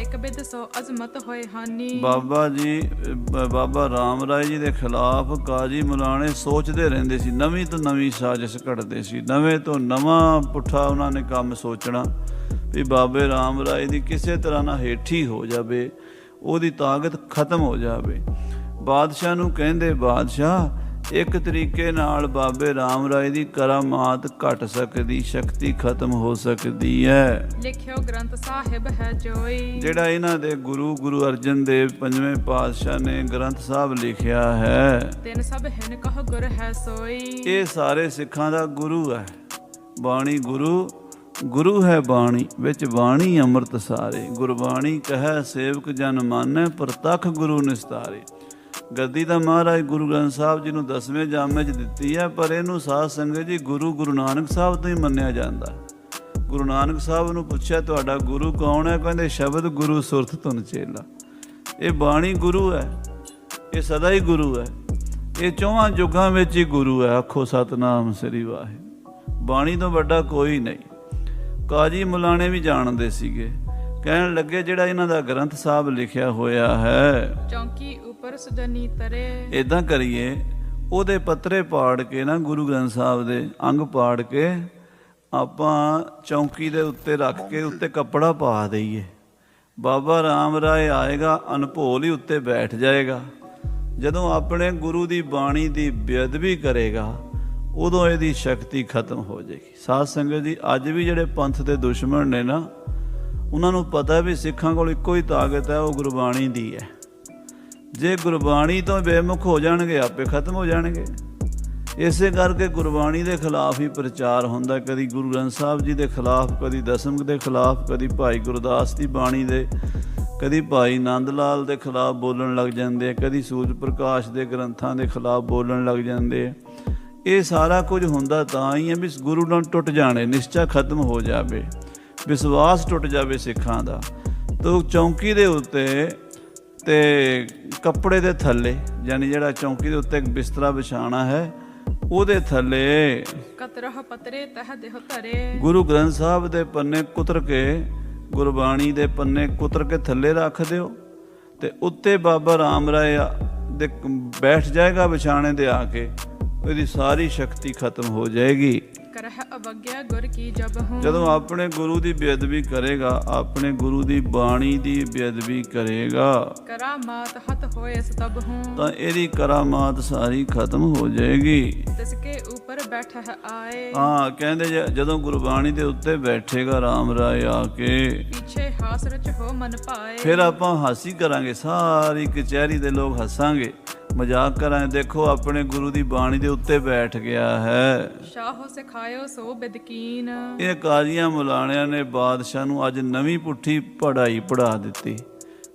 ਇੱਕ ਬਿਦ ਸੋ ਅਜ਼ਮਤ ਹੋਏ ਹਾਨੀ। ਬਾਬਾ ਜੀ, ਬਾਬਾ ਰਾਮ ਰਾਏ ਜੀ ਦੇ ਖਿਲਾਫ ਕਾਜੀ ਮੁਲਾਣੇ ਸੋਚਦੇ ਰਹਿੰਦੇ ਸੀ, ਨਵੀਂ ਤੋਂ ਨਵੀਂ ਸਾਜ਼ਿਸ਼ ਘੜਦੇ ਸੀ, ਨਵੇਂ ਤੋਂ ਨਵਾਂ ਪੁੱਠਾ ਉਹਨਾਂ ਨੇ ਕੰਮ ਸੋਚਣਾ ਵੀ ਬਾਬੇ ਰਾਮ ਰਾਏ ਦੀ ਕਿਸੇ ਤਰ੍ਹਾਂ ਨਾਲ ਹੇਠੀ ਹੋ ਜਾਵੇ, ਉਹਦੀ ਤਾਕਤ ਖਤਮ ਹੋ ਜਾਵੇ। ਬਾਦਸ਼ਾਹ ਨੂੰ ਕਹਿੰਦੇ, ਬਾਦਸ਼ਾਹ ਇੱਕ ਤਰੀਕੇ ਨਾਲ ਬਾਬੇ ਰਾਮ ਰਾਏ ਦੀ ਕਰਾਮਾਤ ਘਟ ਸਕਦੀ, ਸ਼ਕਤੀ ਖਤਮ ਹੋ ਸਕਦੀ ਹੈ। ਲਿਖਿਓ ਗ੍ਰੰਥ ਸਾਹਿਬ ਹੈ ਜੋਈ। ਜਿਹੜਾ ਇਹਨਾਂ ਦੇ ਗੁਰੂ ਅਰਜਨ ਦੇਵ ਪੰਜਵੇਂ ਪਾਤਸ਼ਾਹ ਨੇ ਗ੍ਰੰਥ ਸਾਹਿਬ ਲਿਖਿਆ ਹੈ, ਤਿੰਨ ਸਭ ਹਿਨ ਕਹੋ ਗੁਰ ਹੈ ਸੋਈ। ਇਹ ਸਾਰੇ ਸਿੱਖਾਂ ਦਾ ਗੁਰੂ ਹੈ। ਬਾਣੀ ਗੁਰੂ ਹੈ ਬਾਣੀ, ਵਿੱਚ ਬਾਣੀ ਅੰਮ੍ਰਿਤ ਸਾਰੇ। ਗੁਰਬਾਣੀ ਕਹੈ ਸੇਵਕ ਜਨ ਮਾਨੈ, ਪ੍ਰਤੱਖ ਗੁਰੂ ਨਿਸਤਾਰੇ। ਗੱਦੀ ਤਾਂ ਮਹਾਰਾਜ ਗੁਰੂ ਗ੍ਰੰਥ ਸਾਹਿਬ ਜੀ ਨੂੰ 10ਵੇਂ ਜਾਮੇ 'ਚ ਦਿੱਤੀ ਹੈ, ਪਰ ਇਹਨੂੰ ਸਾਧ ਸੰਗਤ ਜੀ ਗੁਰੂ ਨਾਨਕ ਸਾਹਿਬ ਤੋਂ ਹੀ ਮੰਨਿਆ ਜਾਂਦਾ। ਗੁਰੂ ਨਾਨਕ ਸਾਹਿਬ ਨੂੰ ਪੁੱਛਿਆ ਤੁਹਾਡਾ ਗੁਰੂ ਕੌਣ ਹੈ? ਕਹਿੰਦੇ ਸ਼ਬਦ ਗੁਰੂ ਸੁਰਤ ਧੁਨ ਚੇਲਾ। ਇਹ ਬਾਣੀ ਗੁਰੂ ਹੈ, ਇਹ ਸਦਾ ਹੀ ਗੁਰੂ ਹੈ, ਇਹ ਚੌਹਾਂ ਯੁੱਗਾਂ ਵਿੱਚ ਹੀ ਗੁਰੂ ਹੈ। ਆਖੋ ਸਤਿਨਾਮ ਸ੍ਰੀ ਵਾਹਿਗੁਰੂ। ਬਾਣੀ ਤੋਂ ਵੱਡਾ ਕੋਈ ਨਹੀਂ। ਕਾਜੀ ਮੁਲਾਣੇ ਵੀ ਜਾਣਦੇ ਸੀਗੇ, ਕਹਿਣ ਲੱਗੇ ਜਿਹੜਾ ਇਹਨਾਂ ਦਾ ਗ੍ਰੰਥ ਸਾਹਿਬ ਲਿਖਿਆ ਹੋਇਆ ਹੈ, ਚੌਂਕੀ ਉੱਪਰ ਸੁਜਨੀ ਤਰੇ। ਇਦਾਂ ਕਰੀਏ, ਉਹਦੇ ਪੱਤਰੇ ਪਾੜ ਕੇ ਨਾ, ਗੁਰੂ ਗ੍ਰੰਥ ਸਾਹਿਬ ਦੇ ਅੰਗ ਪਾੜ ਕੇ ਆਪਾਂ ਚੌਂਕੀ ਦੇ ਉੱਤੇ ਰੱਖ ਕੇ ਉੱਤੇ ਕੱਪੜਾ ਪਾ ਦਈਏ। ਬਾਬਾ ਰਾਮ ਰਾਏ ਆਏਗਾ, ਅਨਭੋਲ ਹੀ ਉੱਤੇ ਬੈਠ ਜਾਏਗਾ। ਜਦੋਂ ਆਪਣੇ ਗੁਰੂ ਦੀ ਬਾਣੀ ਦੀ ਬੇਅਦਬੀ ਕਰੇਗਾ, ਉਦੋਂ ਇਹਦੀ ਸ਼ਕਤੀ ਖਤਮ ਹੋ ਜਾਏਗੀ। ਸਾਧ ਸੰਗਤ ਜੀ, ਅੱਜ ਵੀ ਜਿਹੜੇ ਪੰਥ ਦੇ ਦੁਸ਼ਮਣ ਨੇ ਨਾ, ਉਹਨਾਂ ਨੂੰ ਪਤਾ ਵੀ ਸਿੱਖਾਂ ਕੋਲ ਇੱਕੋ ਹੀ ਤਾਕਤ ਹੈ, ਉਹ ਗੁਰਬਾਣੀ ਦੀ ਹੈ। ਜੇ ਗੁਰਬਾਣੀ ਤੋਂ ਬੇਮੁਖ ਹੋ ਜਾਣਗੇ, ਆਪੇ ਖਤਮ ਹੋ ਜਾਣਗੇ। ਇਸੇ ਕਰਕੇ ਗੁਰਬਾਣੀ ਦੇ ਖਿਲਾਫ ਹੀ ਪ੍ਰਚਾਰ ਹੁੰਦਾ, ਕਦੀ ਗੁਰੂ ਗ੍ਰੰਥ ਸਾਹਿਬ ਜੀ ਦੇ ਖਿਲਾਫ, ਕਦੀ ਦਸਮ ਦੇ ਖਿਲਾਫ, ਕਦੀ ਭਾਈ ਗੁਰਦਾਸ ਦੀ ਬਾਣੀ ਦੇ, ਕਦੀ ਭਾਈ ਨੰਦ ਲਾਲ ਦੇ ਖਿਲਾਫ ਬੋਲਣ ਲੱਗ ਜਾਂਦੇ ਆ, ਕਦੀ ਸੂਰਜ ਪ੍ਰਕਾਸ਼ ਦੇ ਗ੍ਰੰਥਾਂ ਦੇ ਖਿਲਾਫ ਬੋਲਣ ਲੱਗ ਜਾਂਦੇ ਆ। ਇਹ ਸਾਰਾ ਕੁਝ ਹੁੰਦਾ ਤਾਂ ਹੀ ਹੈ ਵੀ ਗੁਰੂ ਨਾਲ ਟੁੱਟ ਜਾਣੇ, ਨਿਸ਼ਚਾ ਖਤਮ ਹੋ ਜਾਵੇ, ਵਿਸ਼ਵਾਸ ਟੁੱਟ ਜਾਵੇ ਸਿੱਖਾਂ ਦਾ। ਤੋ ਚੌਂਕੀ ਦੇ ਉੱਤੇ ਤੇ ਕੱਪੜੇ ਦੇ ਥੱਲੇ, ਯਾਨੀ ਜਿਹੜਾ ਚੌਂਕੀ ਦੇ ਉੱਤੇ ਬਿਸਤਰਾ ਵਿਛਾਣਾ ਹੈ, ਉਹਦੇ ਥੱਲੇ ਕਤਰਹ ਪਤਰੇ ਤਹ ਦੇਹ ਧਰੇ। ਗੁਰੂ ਗ੍ਰੰਥ ਸਾਹਿਬ ਦੇ ਪੰਨੇ ਕੁਤਰ ਕੇ, ਗੁਰਬਾਣੀ ਦੇ ਪੰਨੇ ਕੁਤਰ ਕੇ ਥੱਲੇ ਰੱਖ ਦਿਓ, ਤੇ ਉੱਤੇ ਬਾਬਾ ਰਾਮ ਰਾਏ ਦੇ ਬੈਠ ਜਾਏਗਾ ਵਿਛਾਣੇ ਦੇ ਆ ਕੇ, ਇਹਦੀ ਸਾਰੀ ਸ਼ਕਤੀ ਖਤਮ ਹੋ ਜਾਏਗੀ। ਕਰਹਿ ਅਵਗਿਆ ਗੁਰ ਕੀ ਜਬ ਹੂੰ। ਜਦੋਂ ਆਪਣੇ ਗੁਰੂ ਦੀ ਬੇਅਦਬੀ ਕਰੇਗਾ, ਆਪਣੇ ਗੁਰੂ ਦੀ ਬਾਣੀ ਦੀ ਬੇਅਦਬੀ ਕਰੇਗਾ, ਕਰਾਮਾਤ ਹੱਥ ਹੋਏ ਸਤਬ ਹੂੰ, ਤਾਂ ਇਹਦੀ ਕਰਾਮਾਤ ਸਾਰੀ ਖਤਮ ਹੋ ਜਾਏਗੀ। ਤਿਸਕੇ ਉੱਪਰ ਬੈਠਾ ਆਏ। ਹਾਂ, ਕਹਿੰਦੇ ਜਦੋਂ ਗੁਰਬਾਣੀ ਦੇ ਉੱਤੇ ਬੈਠੇਗਾ ਰਾਮ ਰਾਏ ਆ ਕੇ, ਪਿੱਛੇ ਹਾਸ ਰਚ ਹੋ ਮਨ ਪਾਏ। ਫਿਰ ਆਪਾਂ ਹਾਸੀ ਕਰਾਂਗੇ, ਸਾਰੀ ਕਚਹਿਰੀ ਦੇ ਲੋਕ ਹੱਸਾਂਗੇ, ਮਜ਼ਾਕ ਕਰਾਂਗੇ। ਦੇਖੋ, ਆਪਣੇ ਗੁਰੂ ਦੀ ਬਾਣੀ ਦੇ ਉੱਤੇ ਬੈਠ ਗਿਆ ਹੈ। ਸ਼ਾਹੋ ਸਿਖਾਇਓ ਸੋ ਬਿਦਕੀਨ। ਇਹ ਕਾਜ਼ੀਆਂ ਮੁਲਾਣਿਆਂ ਨੇ ਬਾਦਸ਼ਾਹ ਨੂੰ ਅੱਜ ਨਵੀਂ ਪੁੱਠੀ ਪੜ੍ਹਾਈ ਪੜ੍ਹਾ ਦਿੱਤੀ।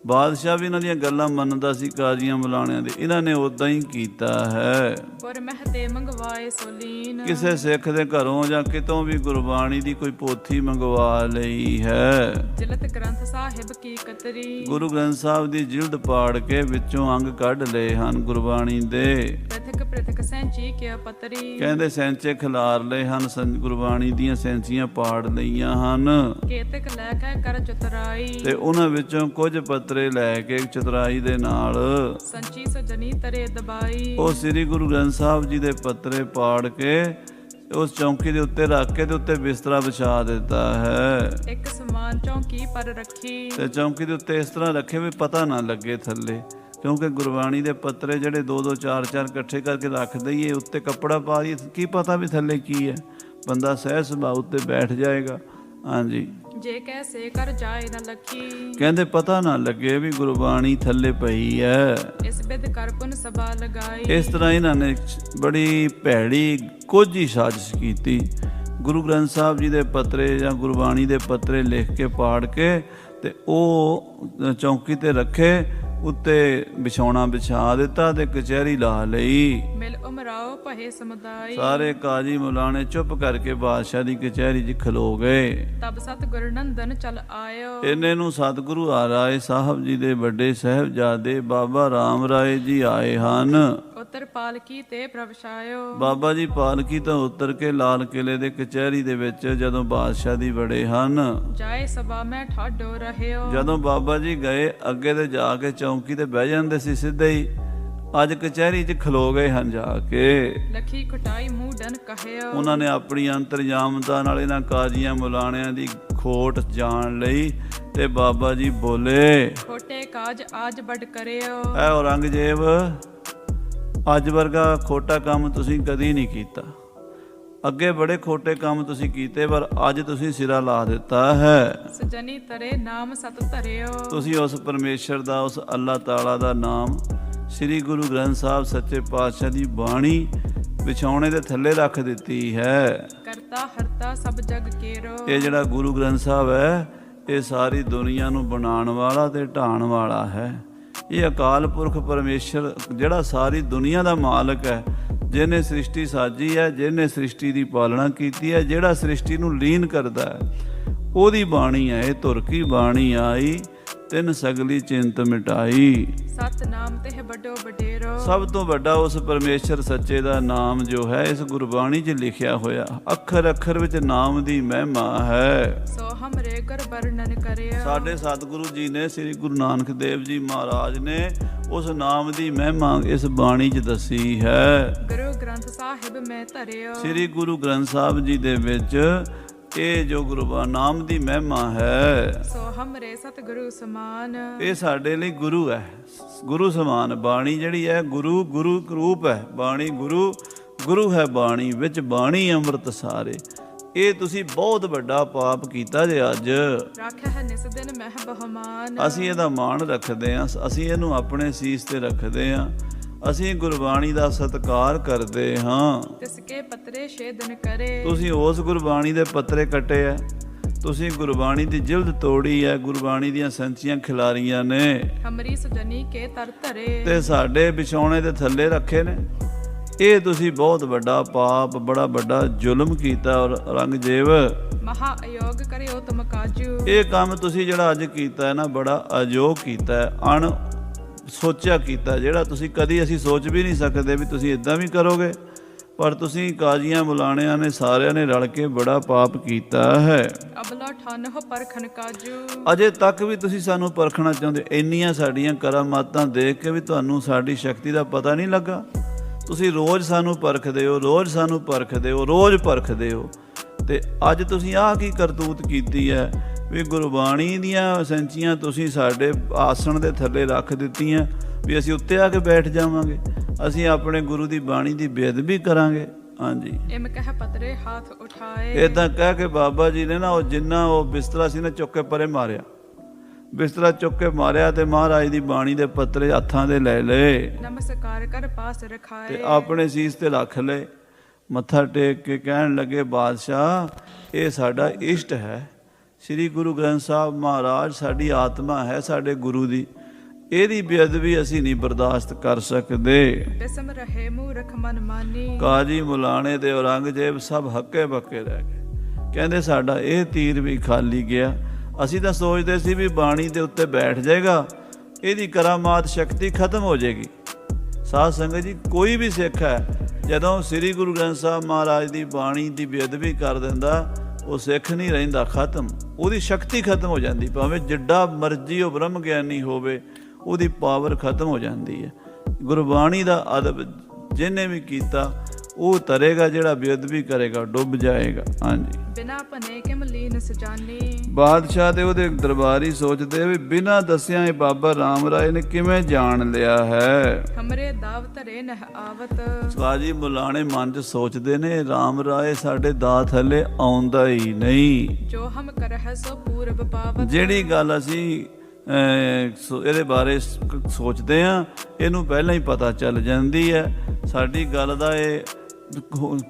ਬਾਦਸ਼ਾਹ ਵੀ ਇਹਨਾਂ ਦੀਆਂ ਗੱਲਾਂ ਮੰਨਦਾ ਸੀ, ਕਾਜ਼ੀਆਂ ਮੁਲਾਣਿਆਂ ਦੇ। ਇਹਨਾਂ ਨੇ ਉਦਾਂ ਹੀ ਕੀਤਾ ਹੈ। ਪਰ ਮਹਤੇ ਮੰਗਵਾਏ ਸੋਲੀਨ। ਕਿਸੇ ਸਿੱਖ ਦੇ ਘਰੋਂ ਜਾਂ ਕਿਤੋਂ ਵੀ ਗੁਰਬਾਣੀ ਦੀ ਕੋਈ ਪੋਥੀ ਮੰਗਵਾ ਲਈ ਹੈ। ਜਿਲਤ ਗ੍ਰੰਥ ਸਾਹਿਬ ਕੀ ਕਤਰੀ। ਗੁਰੂ ਗ੍ਰੰਥ ਸਾਹਿਬ ਦੀ ਜਿਲਦ ਪਾੜ ਕੇ ਵਿੱਚੋਂ ਅੰਗ ਕੱਢ ਲਏ ਹਨ ਗੁਰਬਾਣੀ ਦੇ। ਪ੍ਰਥਕ ਸੈਂਚੀ ਕਿਆ ਪਤਰੀ। ਕਹਿੰਦੇ ਸੈਂਚੇ ਖਿਲਾਰ ਲਏ ਹਨ, ਗੁਰਬਾਣੀ ਦੀਆਂ ਸੈਂਚੀਆਂ ਪਾੜ ਲਈਆਂ ਹਨ। ਕੇਤਕ ਲੈ ਕੇ ਕਰ ਚਤਰਾਈ। ਤੇ ਉਹਨਾਂ ਵਿੱਚੋਂ ਕੁਝ ਪੱਤਰੇ ਲੈ ਕੇ ਚਤਰਾਈ ਦੇ ਨਾਲ ਸੰਚੀ ਸਜਨੀ ਤਰੇ ਦਬਾਈ। ਉਹ ਸ੍ਰੀ ਗੁਰੂ ਗ੍ਰੰਥ ਸਾਹਿਬ ਜੀ ਦੇ ਪੱਤਰੇ ਪਾੜ ਕੇ ਉਸ ਚੌਂਕੀ ਦੇ ਉੱਤੇ ਰੱਖ ਕੇ ਤੇ ਉੱਤੇ ਬਿਸਤਰਾ ਵਿਛਾ ਦਿੱਤਾ ਹੈ। ਇੱਕ ਸਮਾਨ ਚੌਂਕੀ ਪਰ ਰੱਖੀ। ਤੇ ਚੌਂਕੀ ਦੇ ਉੱਤੇ ਇਸ ਤਰ੍ਹਾਂ ਰੱਖੇ ਵੀ ਪਤਾ ਨਾ ਲੱਗੇ ਥੱਲੇ, ਕਿਉਂਕਿ ਗੁਰਬਾਣੀ ਦੇ ਪੱਤਰੇ ਜਿਹੜੇ 2-2 4-4 ਇਕੱਠੇ ਕਰਕੇ ਰੱਖ ਦਈਏ, ਉੱਤੇ ਕੱਪੜਾ ਪਾ ਦਈਏ, ਕੀ ਪਤਾ ਵੀ ਥੱਲੇ ਕੀ ਹੈ। ਬੰਦਾ ਸਹਿਜ ਸੁਭਾਅ ਉੱਤੇ ਬੈਠ ਜਾਏਗਾ। ਹਾਂਜੀ, ਜੇ ਕੈਸੇ ਕਰ ਜਾਏ ਨਾ ਲੱਖੀ। ਕਹਿੰਦੇ ਪਤਾ ਨਾ ਲੱਗੇ ਵੀ ਗੁਰਬਾਣੀ ਥੱਲੇ ਪਈ ਹੈ। ਇਸ ਬਿਦ ਕਰ ਪੁਨ ਸਭਾ ਲਗਾਈ। ਇਸ ਤਰ੍ਹਾਂ ਇਹਨਾਂ ਨੇ ਬੜੀ ਭੈੜੀ ਕੋਝੀ ਸਾਜ਼ਿਸ਼ ਕੀਤੀ। ਗੁਰੂ ਗ੍ਰੰਥ ਸਾਹਿਬ ਜੀ ਦੇ ਪੱਤਰੇ ਜਾਂ ਗੁਰਬਾਣੀ ਦੇ ਪੱਤਰੇ ਲਿਖ ਕੇ ਪਾੜ ਕੇ ਤੇ ਉਹ ਚੌਂਕੀ ਤੇ ਰੱਖੇ, ਉੱਤੇ ਵਿਛਾਉਣਾ ਵਿਛਾ ਦਿੱਤਾ ਤੇ ਕਚਹਿਰੀ ਲਾ ਲਈ। ਮਿਲ ਉਮਰਾਓ ਭਏ ਸਮੁਦਾਈ। ਸਾਰੇ ਕਾਜੀ ਮੁਲਾਣੇ ਚੁੱਪ ਕਰਕੇ ਬਾਦਸ਼ਾਹ ਦੀ ਕਚਹਿਰੀ 'ਚ ਖਲੋ ਗਏ। ਤਬ ਸਤਿਗੁਰ ਨੰਦਨ ਚਲ ਆਇਓ। ਇਹਨੇ ਨੂੰ ਸਤਿਗੁਰੂ ਆ ਰਾਏ ਸਾਹਿਬ ਜੀ ਦੇ ਵੱਡੇ ਸਾਹਿਬਜ਼ਾਦੇ ਬਾਬਾ ਰਾਮ ਰਾਏ ਜੀ ਆਏ ਹਨ। ਉਤਰ ਪਾਲਕੀ ਤੇ ਪ੍ਰਵਸ਼ਾਇਓ। ਬਾਬਾ ਜੀ ਪਾਲਕੀ ਤੋਂ ਉਤਰ ਕੇ ਲਾਲ ਕਿਲੇ ਦੇ ਕਚਹਿਰੀ ਦੇ ਵਿੱਚ ਜਦੋਂ ਬਾਦਸ਼ਾਹ ਦੀ ਵੜੇ ਹਨ। ਜਾਏ ਸਭਾ ਮੈਂ ਠਾਡੋ ਰਹਿਓ। ਜਦੋਂ ਬਾਬਾ ਜੀ ਗਏ, ਅੱਗੇ ਤੇ ਜਾ ਕੇ ਚੌਂਕੀ ਤੇ ਬਹਿ ਜਾਂਦੇ ਸੀ ਸਿੱਧੇ ਹੀ, ਅੱਜ ਕਚਹਿਰੀ 'ਚ ਖਲੋ ਗਏ ਹਨ ਜਾ ਕੇ। ਲਖੀ ਖਟਾਈ ਮੂੰਹ ਡਨ ਕਹਿਓ। ਉਹਨਾਂ ਨੇ ਆਪਣੀ ਅੰਤਰਜਾਮਤਾ ਨਾਲ ਇਹਨਾਂ ਕਾਜ਼ੀਆਂ ਮੁਲਾਣਿਆਂ ਦੀ ਖੋਟ ਜਾਣ ਲਈ ਤੇ ਬਾਬਾ ਜੀ ਬੋਲੇ, ਖੋਟੇ ਕਾਜ ਆਜ ਵੱਡ ਕਰਿਓ। ਐ ਔਰੰਗਜ਼ੇਬ, ਅੱਜ ਵਰਗਾ ਖੋਟਾ ਕੰਮ ਤੁਸੀਂ ਕਦੀ ਨਹੀਂ ਕੀਤਾ। ਅੱਗੇ ਬੜੇ ਖੋਟੇ ਕੰਮ ਤੁਸੀਂ ਕੀਤੇ, ਪਰ ਅੱਜ ਤੁਸੀਂ ਸਿਰਾ ਲਾ ਦਿੱਤਾ ਹੈ। ਸਜਣੀ ਤਰੇ ਨਾਮ ਸਤ ਧਰਿਓ। ਤੁਸੀਂ ਉਸ ਪਰਮੇਸ਼ਰ ਦਾ, ਉਸ ਅੱਲਾਹ ਤਾਲਾ ਦਾ ਨਾਮ ਸ੍ਰੀ ਗੁਰੂ ਗ੍ਰੰਥ ਸਾਹਿਬ ਸੱਚੇ ਪਾਤਸ਼ਾਹ ਦੀ ਬਾਣੀ ਵਿਛਾਉਣੇ ਦੇ ਥੱਲੇ ਰੱਖ ਦਿੱਤੀ ਹੈ। ਕਰਤਾ ਹਰਤਾ ਸਭ ਜਗ ਕੇਰੋ। ਇਹ ਜਿਹੜਾ ਗੁਰੂ ਗ੍ਰੰਥ ਸਾਹਿਬ ਹੈ, ਇਹ ਸਾਰੀ ਦੁਨੀਆ ਨੂੰ ਬਣਾਉਣ ਵਾਲਾ ਤੇ ਢਾਉਣ ਵਾਲਾ ਹੈ। ਇਹ ਅਕਾਲ ਪੁਰਖ ਪਰਮੇਸ਼ਰ ਜਿਹੜਾ ਸਾਰੀ ਦੁਨੀਆ ਦਾ ਮਾਲਕ ਹੈ, ਜਿਹਨੇ ਸ੍ਰਿਸ਼ਟੀ ਸਾਜੀ ਹੈ, ਜਿਹਨੇ ਸ੍ਰਿਸ਼ਟੀ ਦੀ ਪਾਲਣਾ ਕੀਤੀ ਹੈ, ਜਿਹੜਾ ਸ੍ਰਿਸ਼ਟੀ ਨੂੰ ਲੀਨ ਕਰਦਾ ਹੈ, ਉਹਦੀ ਬਾਣੀ ਹੈ। ਇਹ ਧੁਰ ਕੀ ਬਾਣੀ ਆਈ, ਤਿੰਨ ਸਗਲੀ ਚਿੰਤ ਮਿਟਾਈ। ਸਤਨਾਮ ਤੇ ਵੱਡੋ ਵਡੇਰੋ। ਸਭ ਤੋਂ ਵੱਡਾ ਉਸ ਪਰਮੇਸ਼ਰ ਸੱਚੇ ਦਾ ਨਾਮ ਜੋ ਹੈ ਇਸ ਗੁਰਬਾਣੀ 'ਚ ਲਿਖਿਆ ਹੋਇਆ, ਅੱਖਰ ਅੱਖਰ ਵਿੱਚ ਨਾਮ ਦੀ ਮਹਿਮਾ ਹੈ। ਸੋ ਹਮਰੇ ਕਰ ਵਰਣਨ ਕਰਿਓ। ਸਾਡੇ ਸਤਿਗੁਰੂ ਜੀ ਨੇ, ਸ੍ਰੀ ਗੁਰੂ ਨਾਨਕ ਦੇਵ ਜੀ ਮਹਾਰਾਜ ਨੇ ਉਸ ਨਾਮ ਦੀ ਮਹਿਮਾ ਇਸ ਬਾਣੀ 'ਚ ਦੱਸੀ ਹੈ। ਗੁਰੂ ਗ੍ਰੰਥ ਸਾਹਿਬ ਮੈਂ ਧਰਿਓ। ਸ੍ਰੀ ਗੁਰੂ ਗ੍ਰੰਥ ਸਾਹਿਬ ਜੀ ਦੇ ਵਿੱਚ ਇਹ ਜੋ ਗੁਰੂ ਨਾਮ ਦੀ ਮਹਿਮਾ ਹੈ, ਸੋ ਹਮਰੇ ਸਤਿਗੁਰੂ ਸਮਾਨ। ਇਹ ਸਾਡੇ ਲਈ ਗੁਰੂ ਹੈ, ਗੁਰੂ ਸਮਾਨ। ਬਾਣੀ ਜਿਹੜੀ ਹੈ ਗੁਰੂ, ਗੁਰੂ ਰੂਪ ਹੈ ਬਾਣੀ। ਗੁਰੂ ਗੁਰੂ ਹੈ ਬਾਣੀ, ਵਿੱਚ ਬਾਣੀ ਅੰਮ੍ਰਿਤ ਸਾਰੇ। ਇਹ ਤੁਸੀਂ ਬਹੁਤ ਵੱਡਾ ਪਾਪ ਕੀਤਾ ਜੇ ਅੱਜ। ਰੱਖਿਆ ਹੈ ਨਿਸ ਦਿਨ ਮਹਿ ਬਹਮਾਨ। ਅਸੀਂ ਇਹਦਾ ਮਾਣ ਰੱਖਦੇ ਹਾਂ, ਅਸੀਂ ਇਹਨੂੰ ਆਪਣੇ ਸੀਸ ਤੇ ਰੱਖਦੇ ਹਾਂ, ਅਸੀਂ ਗੁਰਬਾਣੀ ਦਾ ਸਤਿਕਾਰ ਕਰਦੇ ਹਾਂ। ਤਿਸਕੇ ਪੱਤਰੇ ਛੇਦਨ ਕਰੇ। ਤੁਸੀਂ ਉਸ ਗੁਰਬਾਣੀ ਦੇ ਪੱਤਰੇ ਕੱਟੇ ਆ, ਤੁਸੀਂ ਗੁਰਬਾਣੀ ਦੀ ਜਿਲਦ ਤੋੜੀ ਹੈ, ਗੁਰਬਾਣੀ ਦੀਆਂ ਸੰਚੀਆਂ ਖਿਲਾਰੀਆਂ ਨੇ, ਹਮਰੀ ਸੁਜਨੀ ਕੇ ਤਰ ਧਰੇ, ਤੇ ਸਾਡੇ ਵਿਛਾਉਣੇ ਦੇ ਥੱਲੇ ਰੱਖੇ ਨੇ। ਇਹ ਤੁਸੀਂ ਬਹੁਤ ਵੱਡਾ ਪਾਪ, ਬੜਾ ਵੱਡਾ ਜ਼ੁਲਮ ਕੀਤਾ। ਔਰੰਗਜ਼ੇਬ, ਮਹਾ ਅਯੋਗ ਕਰਿਓ ਤੁਮ ਕਾਜੂ। ਇਹ ਕੰਮ ਤੁਸੀਂ ਜਿਹੜਾ ਅੱਜ ਕੀਤਾ ਹੈ ਨਾ, ਬੜਾ ਅਯੋਗ ਕੀਤਾ ਹੈ, ਅਣ ਸੋਚਿਆ ਕੀਤਾ, ਜਿਹੜਾ ਤੁਸੀਂ ਕਦੀ ਅਸੀਂ ਸੋਚ ਵੀ ਨਹੀਂ ਸਕਦੇ ਵੀ ਤੁਸੀਂ ਇਦਾਂ ਵੀ ਕਰੋਗੇ। ਪਰ ਤੁਸੀਂ ਕਾਜ਼ੀਆਂ ਮੁਲਾਣਿਆਂ ਨੇ ਸਾਰਿਆਂ ਨੇ ਰਲ ਕੇ ਬੜਾ ਪਾਪ ਕੀਤਾ ਹੈ। ਅਬਲਾ ਠਨ ਹੋ ਪਰਖਣ ਕਾਜੂ। ਅਜੇ ਤੱਕ ਵੀ ਤੁਸੀਂ ਸਾਨੂੰ ਪਰਖਣਾ ਚਾਹੁੰਦੇ। ਇੰਨੀਆਂ ਸਾਡੀਆਂ ਕਰਾਮਾਤਾਂ ਦੇਖ ਕੇ ਵੀ ਤੁਹਾਨੂੰ ਸਾਡੀ ਸ਼ਕਤੀ ਦਾ ਪਤਾ ਨਹੀਂ ਲੱਗਾ। ਤੁਸੀਂ ਰੋਜ਼ ਸਾਨੂੰ ਪਰਖਦੇ ਹੋ, ਰੋਜ਼ ਸਾਨੂੰ ਪਰਖਦੇ ਹੋ, ਰੋਜ਼ ਪਰਖਦੇ ਹੋ। ਤੇ ਅੱਜ ਤੁਸੀਂ ਆਹ ਕੀ ਕਰਤੂਤ ਕੀਤੀ ਹੈ ਵੀ ਗੁਰਬਾਣੀ ਦੀਆਂ ਸੰਚੀਆਂ ਤੁਸੀਂ ਸਾਡੇ ਆਸਣ ਦੇ ਥੱਲੇ ਰੱਖ ਦਿੱਤੀਆਂ ਵੀ ਅਸੀਂ ਉੱਤੇ ਆ ਕੇ ਬੈਠ ਜਾਵਾਂਗੇ, ਅਸੀਂ ਆਪਣੇ ਗੁਰੂ ਦੀ ਬਾਣੀ ਦੀ ਬੇਅਦਬੀ ਕਰਾਂਗੇ। ਹਾਂਜੀ, ਇਮ ਕਹਿ ਪਤਰੇ ਹੱਥ ਉਠਾਏ। ਇਦਾਂ ਕਹਿ ਕੇ ਬਾਬਾ ਜੀ ਨੇ ਨਾ ਉਹ ਜਿੰਨਾ ਉਹ ਬਿਸਤਰਾ ਸੀ ਨਾ ਚੁੱਕ ਕੇ ਪਰੇ ਮਾਰਿਆ, ਬਿਸਤਰਾ ਚੁੱਕ ਕੇ ਮਾਰਿਆ ਤੇ ਮਹਾਰਾਜ ਦੀ ਬਾਣੀ ਦੇ ਪੱਤਰੇ ਹੱਥਾਂ ਦੇ ਲੈ ਲਏ, ਨਮਸਕਾਰ ਕਰ ਪਾਸ ਰਖਾਏ, ਤੇ ਆਪਣੇ ਸੀਸ ਤੇ ਰੱਖ ਲਏ। ਮੱਥਾ ਟੇਕ ਕੇ ਕਹਿਣ ਲੱਗੇ, ਬਾਦਸ਼ਾਹ ਇਹ ਸਾਡਾ ਇਸ਼ਟ ਹੈ, ਸ੍ਰੀ ਗੁਰੂ ਗ੍ਰੰਥ ਸਾਹਿਬ ਮਹਾਰਾਜ ਸਾਡੀ ਆਤਮਾ ਹੈ, ਸਾਡੇ ਗੁਰੂ ਦੀ, ਇਹਦੀ ਬੇਅਦਬੀ ਅਸੀਂ ਨਹੀਂ ਬਰਦਾਸ਼ਤ ਕਰ ਸਕਦੇ। ਬਿਸਮ ਰਹੇ ਮੂਰਖ ਮਨ ਮਾਨੀ। ਕਾਜੀ ਮੁਲਾਣੇ ਤੇ ਔਰੰਗਜ਼ੇਬ ਸਭ ਹੱਕੇ ਬੱਕੇ ਰਹਿ ਗਏ। ਕਹਿੰਦੇ ਸਾਡਾ ਇਹ ਤੀਰ ਵੀ ਖਾਲੀ ਗਿਆ। ਅਸੀਂ ਤਾਂ ਸੋਚਦੇ ਸੀ ਵੀ ਬਾਣੀ ਦੇ ਉੱਤੇ ਬੈਠ ਜਾਏਗਾ, ਇਹਦੀ ਕਰਾਮਾਤ ਸ਼ਕਤੀ ਖਤਮ ਹੋ ਜਾਏਗੀ। ਸਾਧ ਸੰਗਤ ਜੀ, ਕੋਈ ਵੀ ਸਿੱਖ ਹੈ ਜਦੋਂ ਸ੍ਰੀ ਗੁਰੂ ਗ੍ਰੰਥ ਸਾਹਿਬ ਮਹਾਰਾਜ ਦੀ ਬਾਣੀ ਦੀ ਬੇਅਦਬੀ ਕਰ ਦਿੰਦਾ, ਉਹ ਸਿੱਖ ਨਹੀਂ ਰਹਿੰਦਾ, ਖਤਮ, ਉਹਦੀ ਸ਼ਕਤੀ ਖਤਮ ਹੋ ਜਾਂਦੀ। ਭਾਵੇਂ ਜਿੱਡਾ ਮਰਜ਼ੀ ਉਹ ਬ੍ਰਹਮ ਗਿਆਨੀ ਹੋਵੇ, ਉਹਦੀ ਪਾਵਰ ਖਤਮ ਹੋ ਜਾਂਦੀ ਹੈ। ਗੁਰਬਾਣੀ ਦਾ ਅਦਬ ਜਿਹਨੇ ਵੀ ਕੀਤਾ ਉਹ ਤਰੇਗਾ, ਜਿਹੜਾ ਬੇਅਦਬੀ ਕਰੇਗਾ ਡੁੱਬ ਜਾਏਗਾ। ਹਾਂਜੀ, ਬਿਨਾ ਭਨੇ ਕਿਮ ਲੀਨ ਸਜਾਨੀ। ਬਾਦਸ਼ਾਹ ਤੇ ਉਹਦੇ ਦਰਬਾਰੀ ਸੋਚਦੇ ਵੀ ਬਿਨਾਂ ਦੱਸਿਆ ਇਹ ਬਾਬਾ ਰਾਮ ਰਾਏ ਨੇ ਕਿਵੇਂ ਜਾਣ ਲਿਆ ਹੈ। ਹਮਰੇ ਦਾਵ ਧਰੇ ਨਹ ਆਵਤ। ਕਾਜੀ ਮੁਲਾਣੇ ਮਨ 'ਚ ਸੋਚਦੇ ਨੇ ਰਾਮ ਰਾਏ ਸਾਡੇ ਦਾਅ ਥੱਲੇ ਆਉਂਦਾ ਹੀ ਨਹੀਂ। ਜੋ ਹਮ ਕਰਹਿ ਸੋ ਪੂਰਬ ਪਾਵਤ। ਜਿਹੜੀ ਗੱਲ ਅਸੀਂ ਇਹਦੇ ਬਾਰੇ ਸੋਚਦੇ ਹਾਂ, ਇਹਨੂੰ ਪਹਿਲਾਂ ਹੀ ਪਤਾ ਚੱਲ ਜਾਂਦੀ ਹੈ। ਸਾਡੀ ਗੱਲ ਦਾ ਇਹ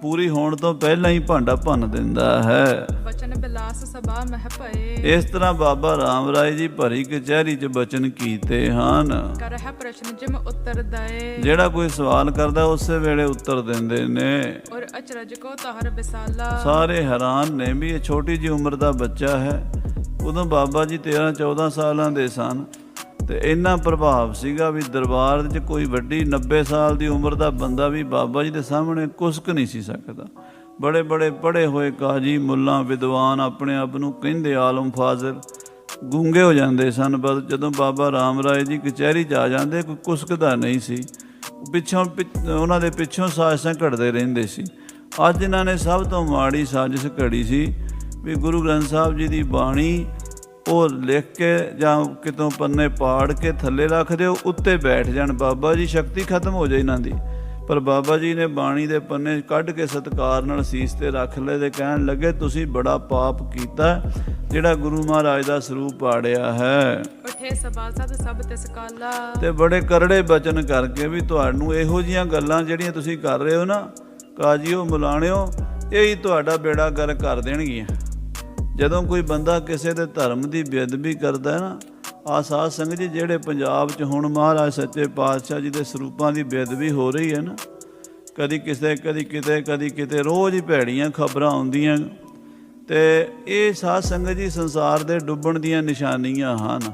ਪੂਰੀ ਹੋਣ ਤੋਂ ਪਹਿਲਾਂ ਹੀ ਭਾਂਡਾ ਭੰਨ ਦਿੰਦਾ ਹੈ। ਬਚਨ ਬਿਲਾਸ ਸਭਾ ਮਹਿ ਭਏ। ਇਸ ਤਰ੍ਹਾਂ ਬਾਬਾ ਰਾਮ ਰਾਏ ਜੀ ਭਰੀ ਕਚਹਿਰੀ 'ਚ ਬਚਨ ਕੀਤੇ ਹਨ। ਕਰਹਿ ਪ੍ਰਸ਼ਨ ਜਿਮ ਉੱਤਰ ਦਏ। ਜਿਹੜਾ ਕੋਈ ਸਵਾਲ ਕਰਦਾ ਉਸੇ ਵੇਲੇ ਉੱਤਰ ਦਿੰਦੇ ਨੇ। ਔਰ ਅਚਰਜ ਕੋ ਤਹਰ ਬਿਸਾਲਾ। ਸਾਰੇ ਹੈਰਾਨ ਨੇ ਵੀ ਇਹ ਛੋਟੀ ਜਿਹੀ ਉਮਰ ਦਾ ਬੱਚਾ ਹੈ। ਉਦੋਂ ਬਾਬਾ ਜੀ 13-14 ਸਾਲਾਂ ਦੇ ਸਨ, ਤੇ ਇੰਨਾ ਪ੍ਰਭਾਵ ਸੀਗਾ ਵੀ ਦਰਬਾਰ 'ਚ ਕੋਈ ਵੱਡੀ 90 ਸਾਲ ਦੀ ਉਮਰ ਦਾ ਬੰਦਾ ਵੀ ਬਾਬਾ ਜੀ ਦੇ ਸਾਹਮਣੇ ਕੁਸਕ ਨਹੀਂ ਸੀ ਸਕਦਾ। ਬੜੇ ਬੜੇ ਪੜ੍ਹੇ ਹੋਏ ਕਾਜੀ ਮੁੱਲਾ ਵਿਦਵਾਨ ਆਪਣੇ ਆਪ ਨੂੰ ਕਹਿੰਦੇ ਆਲਮ ਫਾਜ਼ਿਲ, ਗੂੰਗੇ ਹੋ ਜਾਂਦੇ ਸਨ। ਬਸ ਜਦੋਂ ਬਾਬਾ ਰਾਮ ਰਾਏ ਜੀ ਕਚਹਿਰੀ 'ਚ ਆ ਜਾਂਦੇ, ਕੋਈ ਕੁਸਕਦਾ ਨਹੀਂ ਸੀ। ਉਹਨਾਂ ਦੇ ਪਿੱਛੋਂ ਸਾਜ਼ਿਸ਼ਾਂ ਘੜਦੇ ਰਹਿੰਦੇ ਸੀ। ਅੱਜ ਇਹਨਾਂ ਨੇ ਸਭ ਤੋਂ ਮਾੜੀ ਸਾਜ਼ਿਸ਼ ਘੜੀ ਸੀ ਵੀ ਗੁਰੂ ਗ੍ਰੰਥ ਸਾਹਿਬ ਜੀ ਦੀ ਬਾਣੀ ਉਹ ਲਿਖ ਕੇ ਜਾਂ ਕਿਤੋਂ ਪੰਨੇ ਪਾੜ ਕੇ ਥੱਲੇ ਰੱਖ ਦਿਓ, ਉੱਤੇ ਬੈਠ ਜਾਣ, ਬਾਬਾ ਜੀ ਸ਼ਕਤੀ ਖਤਮ ਹੋ ਜਾਏ ਇਹਨਾਂ ਦੀ। ਪਰ ਬਾਬਾ ਜੀ ਨੇ ਬਾਣੀ ਦੇ ਪੰਨੇ ਕੱਢ ਕੇ ਸਤਿਕਾਰ ਨਾਲ ਸੀਸ ਤੇ ਰੱਖ ਲਏ ਤੇ ਕਹਿਣ ਲੱਗੇ ਤੁਸੀਂ ਬੜਾ ਪਾਪ ਕੀਤਾ ਜਿਹੜਾ ਗੁਰੂ ਮਹਾਰਾਜ ਦਾ ਸਰੂਪ ਪਾੜਿਆ ਹੈ। ਉਠੇ ਸਭਾਸਦ ਸਭ ਤਿਸ ਕਾਲਾ। ਤੇ ਬੜੇ ਕਰੜੇ ਬਚਨ ਕਰਕੇ ਵੀ ਤੁਹਾਨੂੰ ਇਹੋ ਜਿਹੀਆਂ ਗੱਲਾਂ ਜਿਹੜੀਆਂ ਤੁਸੀਂ ਕਰ ਰਹੇ ਹੋ ਨਾ ਕਾਜੀਓ ਮੁਲਾਣਿਓ, ਇਹ ਹੀ ਤੁਹਾਡਾ ਬੇੜਾ ਗਰਕ ਕਰ ਦੇਣਗੀਆਂ। ਜਦੋਂ ਕੋਈ ਬੰਦਾ ਕਿਸੇ ਦੇ ਧਰਮ ਦੀ ਬੇਅਦਬੀ ਕਰਦਾ ਨਾ, ਆਹ ਸਾਧ ਸੰਗਤ ਜੀ ਜਿਹੜੇ ਪੰਜਾਬ 'ਚ ਹੁਣ ਮਹਾਰਾਜ ਸੱਚੇ ਪਾਤਸ਼ਾਹ ਜੀ ਦੇ ਸਰੂਪਾਂ ਦੀ ਬੇਅਦਬੀ ਹੋ ਰਹੀ ਹੈ ਨਾ, ਕਦੀ ਕਿਸੇ ਕਦੀ ਕਿਤੇ ਰੋਜ਼ ਹੀ ਭੈੜੀਆਂ ਖਬਰਾਂ ਆਉਂਦੀਆਂ, ਤੇ ਇਹ ਸਾਧ ਸੰਗਤ ਜੀ ਸੰਸਾਰ ਦੇ ਡੁੱਬਣ ਦੀਆਂ ਨਿਸ਼ਾਨੀਆਂ ਹਨ।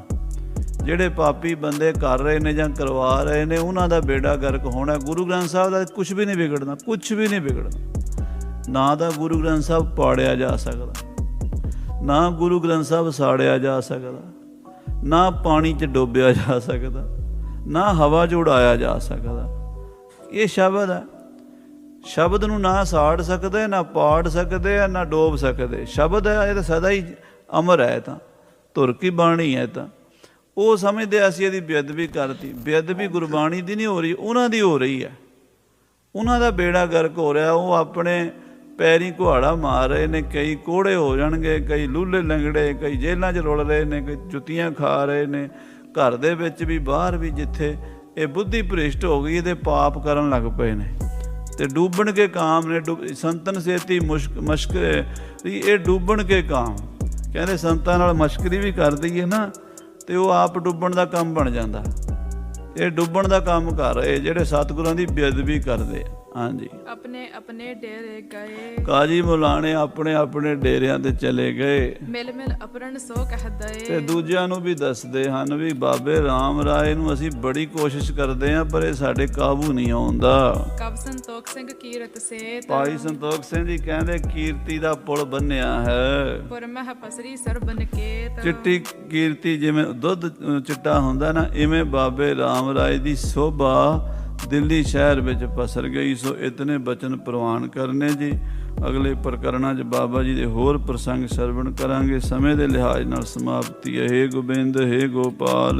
ਜਿਹੜੇ ਪਾਪੀ ਬੰਦੇ ਕਰ ਰਹੇ ਨੇ ਜਾਂ ਕਰਵਾ ਰਹੇ ਨੇ ਉਹਨਾਂ ਦਾ ਬੇੜਾ ਗਰਕ ਹੋਣਾ। ਗੁਰੂ ਗ੍ਰੰਥ ਸਾਹਿਬ ਦਾ ਕੁਛ ਵੀ ਨਹੀਂ ਵਿਗੜਨਾ, ਕੁਛ ਵੀ ਨਹੀਂ ਵਿਗੜਨਾ। ਨਾ ਤਾਂ ਗੁਰੂ ਗ੍ਰੰਥ ਸਾਹਿਬ ਪਾੜਿਆ ਜਾ ਸਕਦਾ, ਨਾ ਗੁਰੂ ਗ੍ਰੰਥ ਸਾਹਿਬ ਸਾੜਿਆ ਜਾ ਸਕਦਾ, ਨਾ ਪਾਣੀ 'ਚ ਡੋਬਿਆ ਜਾ ਸਕਦਾ, ਨਾ ਹਵਾ 'ਚ ਉਡਾਇਆ ਜਾ ਸਕਦਾ। ਇਹ ਸ਼ਬਦ ਹੈ, ਸ਼ਬਦ ਨੂੰ ਨਾ ਸਾੜ ਸਕਦੇ, ਨਾ ਪਾੜ ਸਕਦੇ, ਨਾ ਡੋਬ ਸਕਦੇ। ਸ਼ਬਦ ਹੈ, ਇਹ ਤਾਂ ਸਦਾ ਹੀ ਅਮਰ ਹੈ, ਤਾਂ ਧੁਰ ਕੀ ਬਾਣੀ ਹੈ। ਤਾਂ ਉਹ ਸਮਝਦੇ ਅਸੀਂ ਇਹਦੀ ਬੇਅਦਬੀ ਕਰਤੀ। ਬੇਅਦਬੀ ਗੁਰਬਾਣੀ ਦੀ ਨਹੀਂ ਹੋ ਰਹੀ, ਉਹਨਾਂ ਦੀ ਹੋ ਰਹੀ ਹੈ। ਉਹਨਾਂ ਦਾ ਬੇੜਾ ਗਰਕ ਹੋ ਰਿਹਾ। ਉਹ ਆਪਣੇ ਪੈਰੀਂ ਕੁਹਾੜਾ ਮਾਰ ਰਹੇ ਨੇ, ਕਈ ਕੋੜੇ ਹੋ ਜਾਣਗੇ, ਕਈ ਲੂਲੇ ਲੰਗੜੇ, ਕਈ ਜੇਲ੍ਹਾਂ 'ਚ ਰੁਲ ਰਹੇ ਨੇ, ਕਈ ਜੁੱਤੀਆਂ ਖਾ ਰਹੇ ਨੇ, ਘਰ ਦੇ ਵਿੱਚ ਵੀ ਬਾਹਰ ਵੀ। ਜਿੱਥੇ ਇਹ ਬੁੱਧੀ ਭ੍ਰਿਸ਼ਟ ਹੋ ਗਈ ਤੇ ਪਾਪ ਕਰਨ ਲੱਗ ਪਏ ਨੇ ਤੇ ਡੂਬਣ ਕੇ ਕਾਮ ਨੇ। ਸੰਤਨ ਸੇਤੀ ਮਸ਼ਕਰੇ, ਇਹ ਡੂਬਣ ਕੇ ਕਾਮ ਕਹਿੰਦੇ। ਸੰਤਾਂ ਨਾਲ ਮਸ਼ਕਰੀ ਵੀ ਕਰ ਦਈਏ ਨਾ ਤੇ ਉਹ ਆਪ ਡੁੱਬਣ ਦਾ ਕੰਮ ਬਣ ਜਾਂਦਾ। ਇਹ ਡੁੱਬਣ ਦਾ ਕੰਮ ਕਰ ਰਹੇ ਜਿਹੜੇ ਸਤਿਗੁਰਾਂ ਦੀ ਬੇਅਦਬੀ ਕਰਦੇ ਆ। ਹਾਂਜੀ, ਆਪਣੇ ਆਪਣੇ ਡੇਰੇ ਗਏ, ਕਾਜੀ ਮੁਲਾਣੇ ਆਪਣੇ ਆਪਣੇ ਡੇਰਿਆਂ ਤੇ ਚਲੇ ਗਏ। ਮਿਲ ਮਿਲ ਅਪਰਣ ਸੋ ਕਹਦਏ। ਤੇ ਦੂਜਿਆਂ ਨੂੰ ਵੀ ਦੱਸਦੇ ਹਨ ਵੀ ਬਾਬੇ ਰਾਮ ਰਾਏ ਨੂੰ ਅਸੀਂ ਬੜੀ ਕੋਸ਼ਿਸ਼ ਕਰਦੇ ਹਾਂ, ਪਰ ਇਹ ਸਾਡੇ ਕਾਬੂ ਨਹੀਂ ਆਉਂਦਾ। ਕਬ ਸੰਤੋਖ ਸਿੰਘ ਕੀਰਤ ਸੇਤ। ਭਾਈ ਸੰਤੋਖ ਸਿੰਘ ਜੀ ਕਹਿੰਦੇ ਕੀਰਤੀ ਦਾ ਪੁਲ ਬੰਨਿਆ ਹੈ। ਪੁਰ ਮਹ ਪਸਰੀ ਸਰਬਨ ਕੇਤ। ਚਿੱਟੀ ਕੀਰਤੀ ਜਿਵੇਂ ਦੁੱਧ ਚਿੱਟਾ ਹੁੰਦਾ ਨਾ, ਇਵੇਂ ਬਾਬੇ ਰਾਮ ਰਾਏ ਦੀ ਸੋਭਾ ਦਿੱਲੀ ਸ਼ਹਿਰ ਵਿੱਚ ਪਸਰ ਗਈ। ਸੋ ਇਤਨੇ ਬਚਨ ਪ੍ਰਵਾਨ ਕਰਨੇ ਜੀ। ਅਗਲੇ ਪ੍ਰਕਰਣਾਂ 'ਚ ਬਾਬਾ ਜੀ ਦੇ ਹੋਰ ਪ੍ਰਸੰਗ ਸਰਵਣ ਕਰਾਂਗੇ। ਸਮੇਂ ਦੇ ਲਿਹਾਜ਼ ਨਾਲ ਸਮਾਪਤੀ ਹੈ। ਹੇ ਗੋਬਿੰਦ, ਹੇ ਗੋਪਾਲ,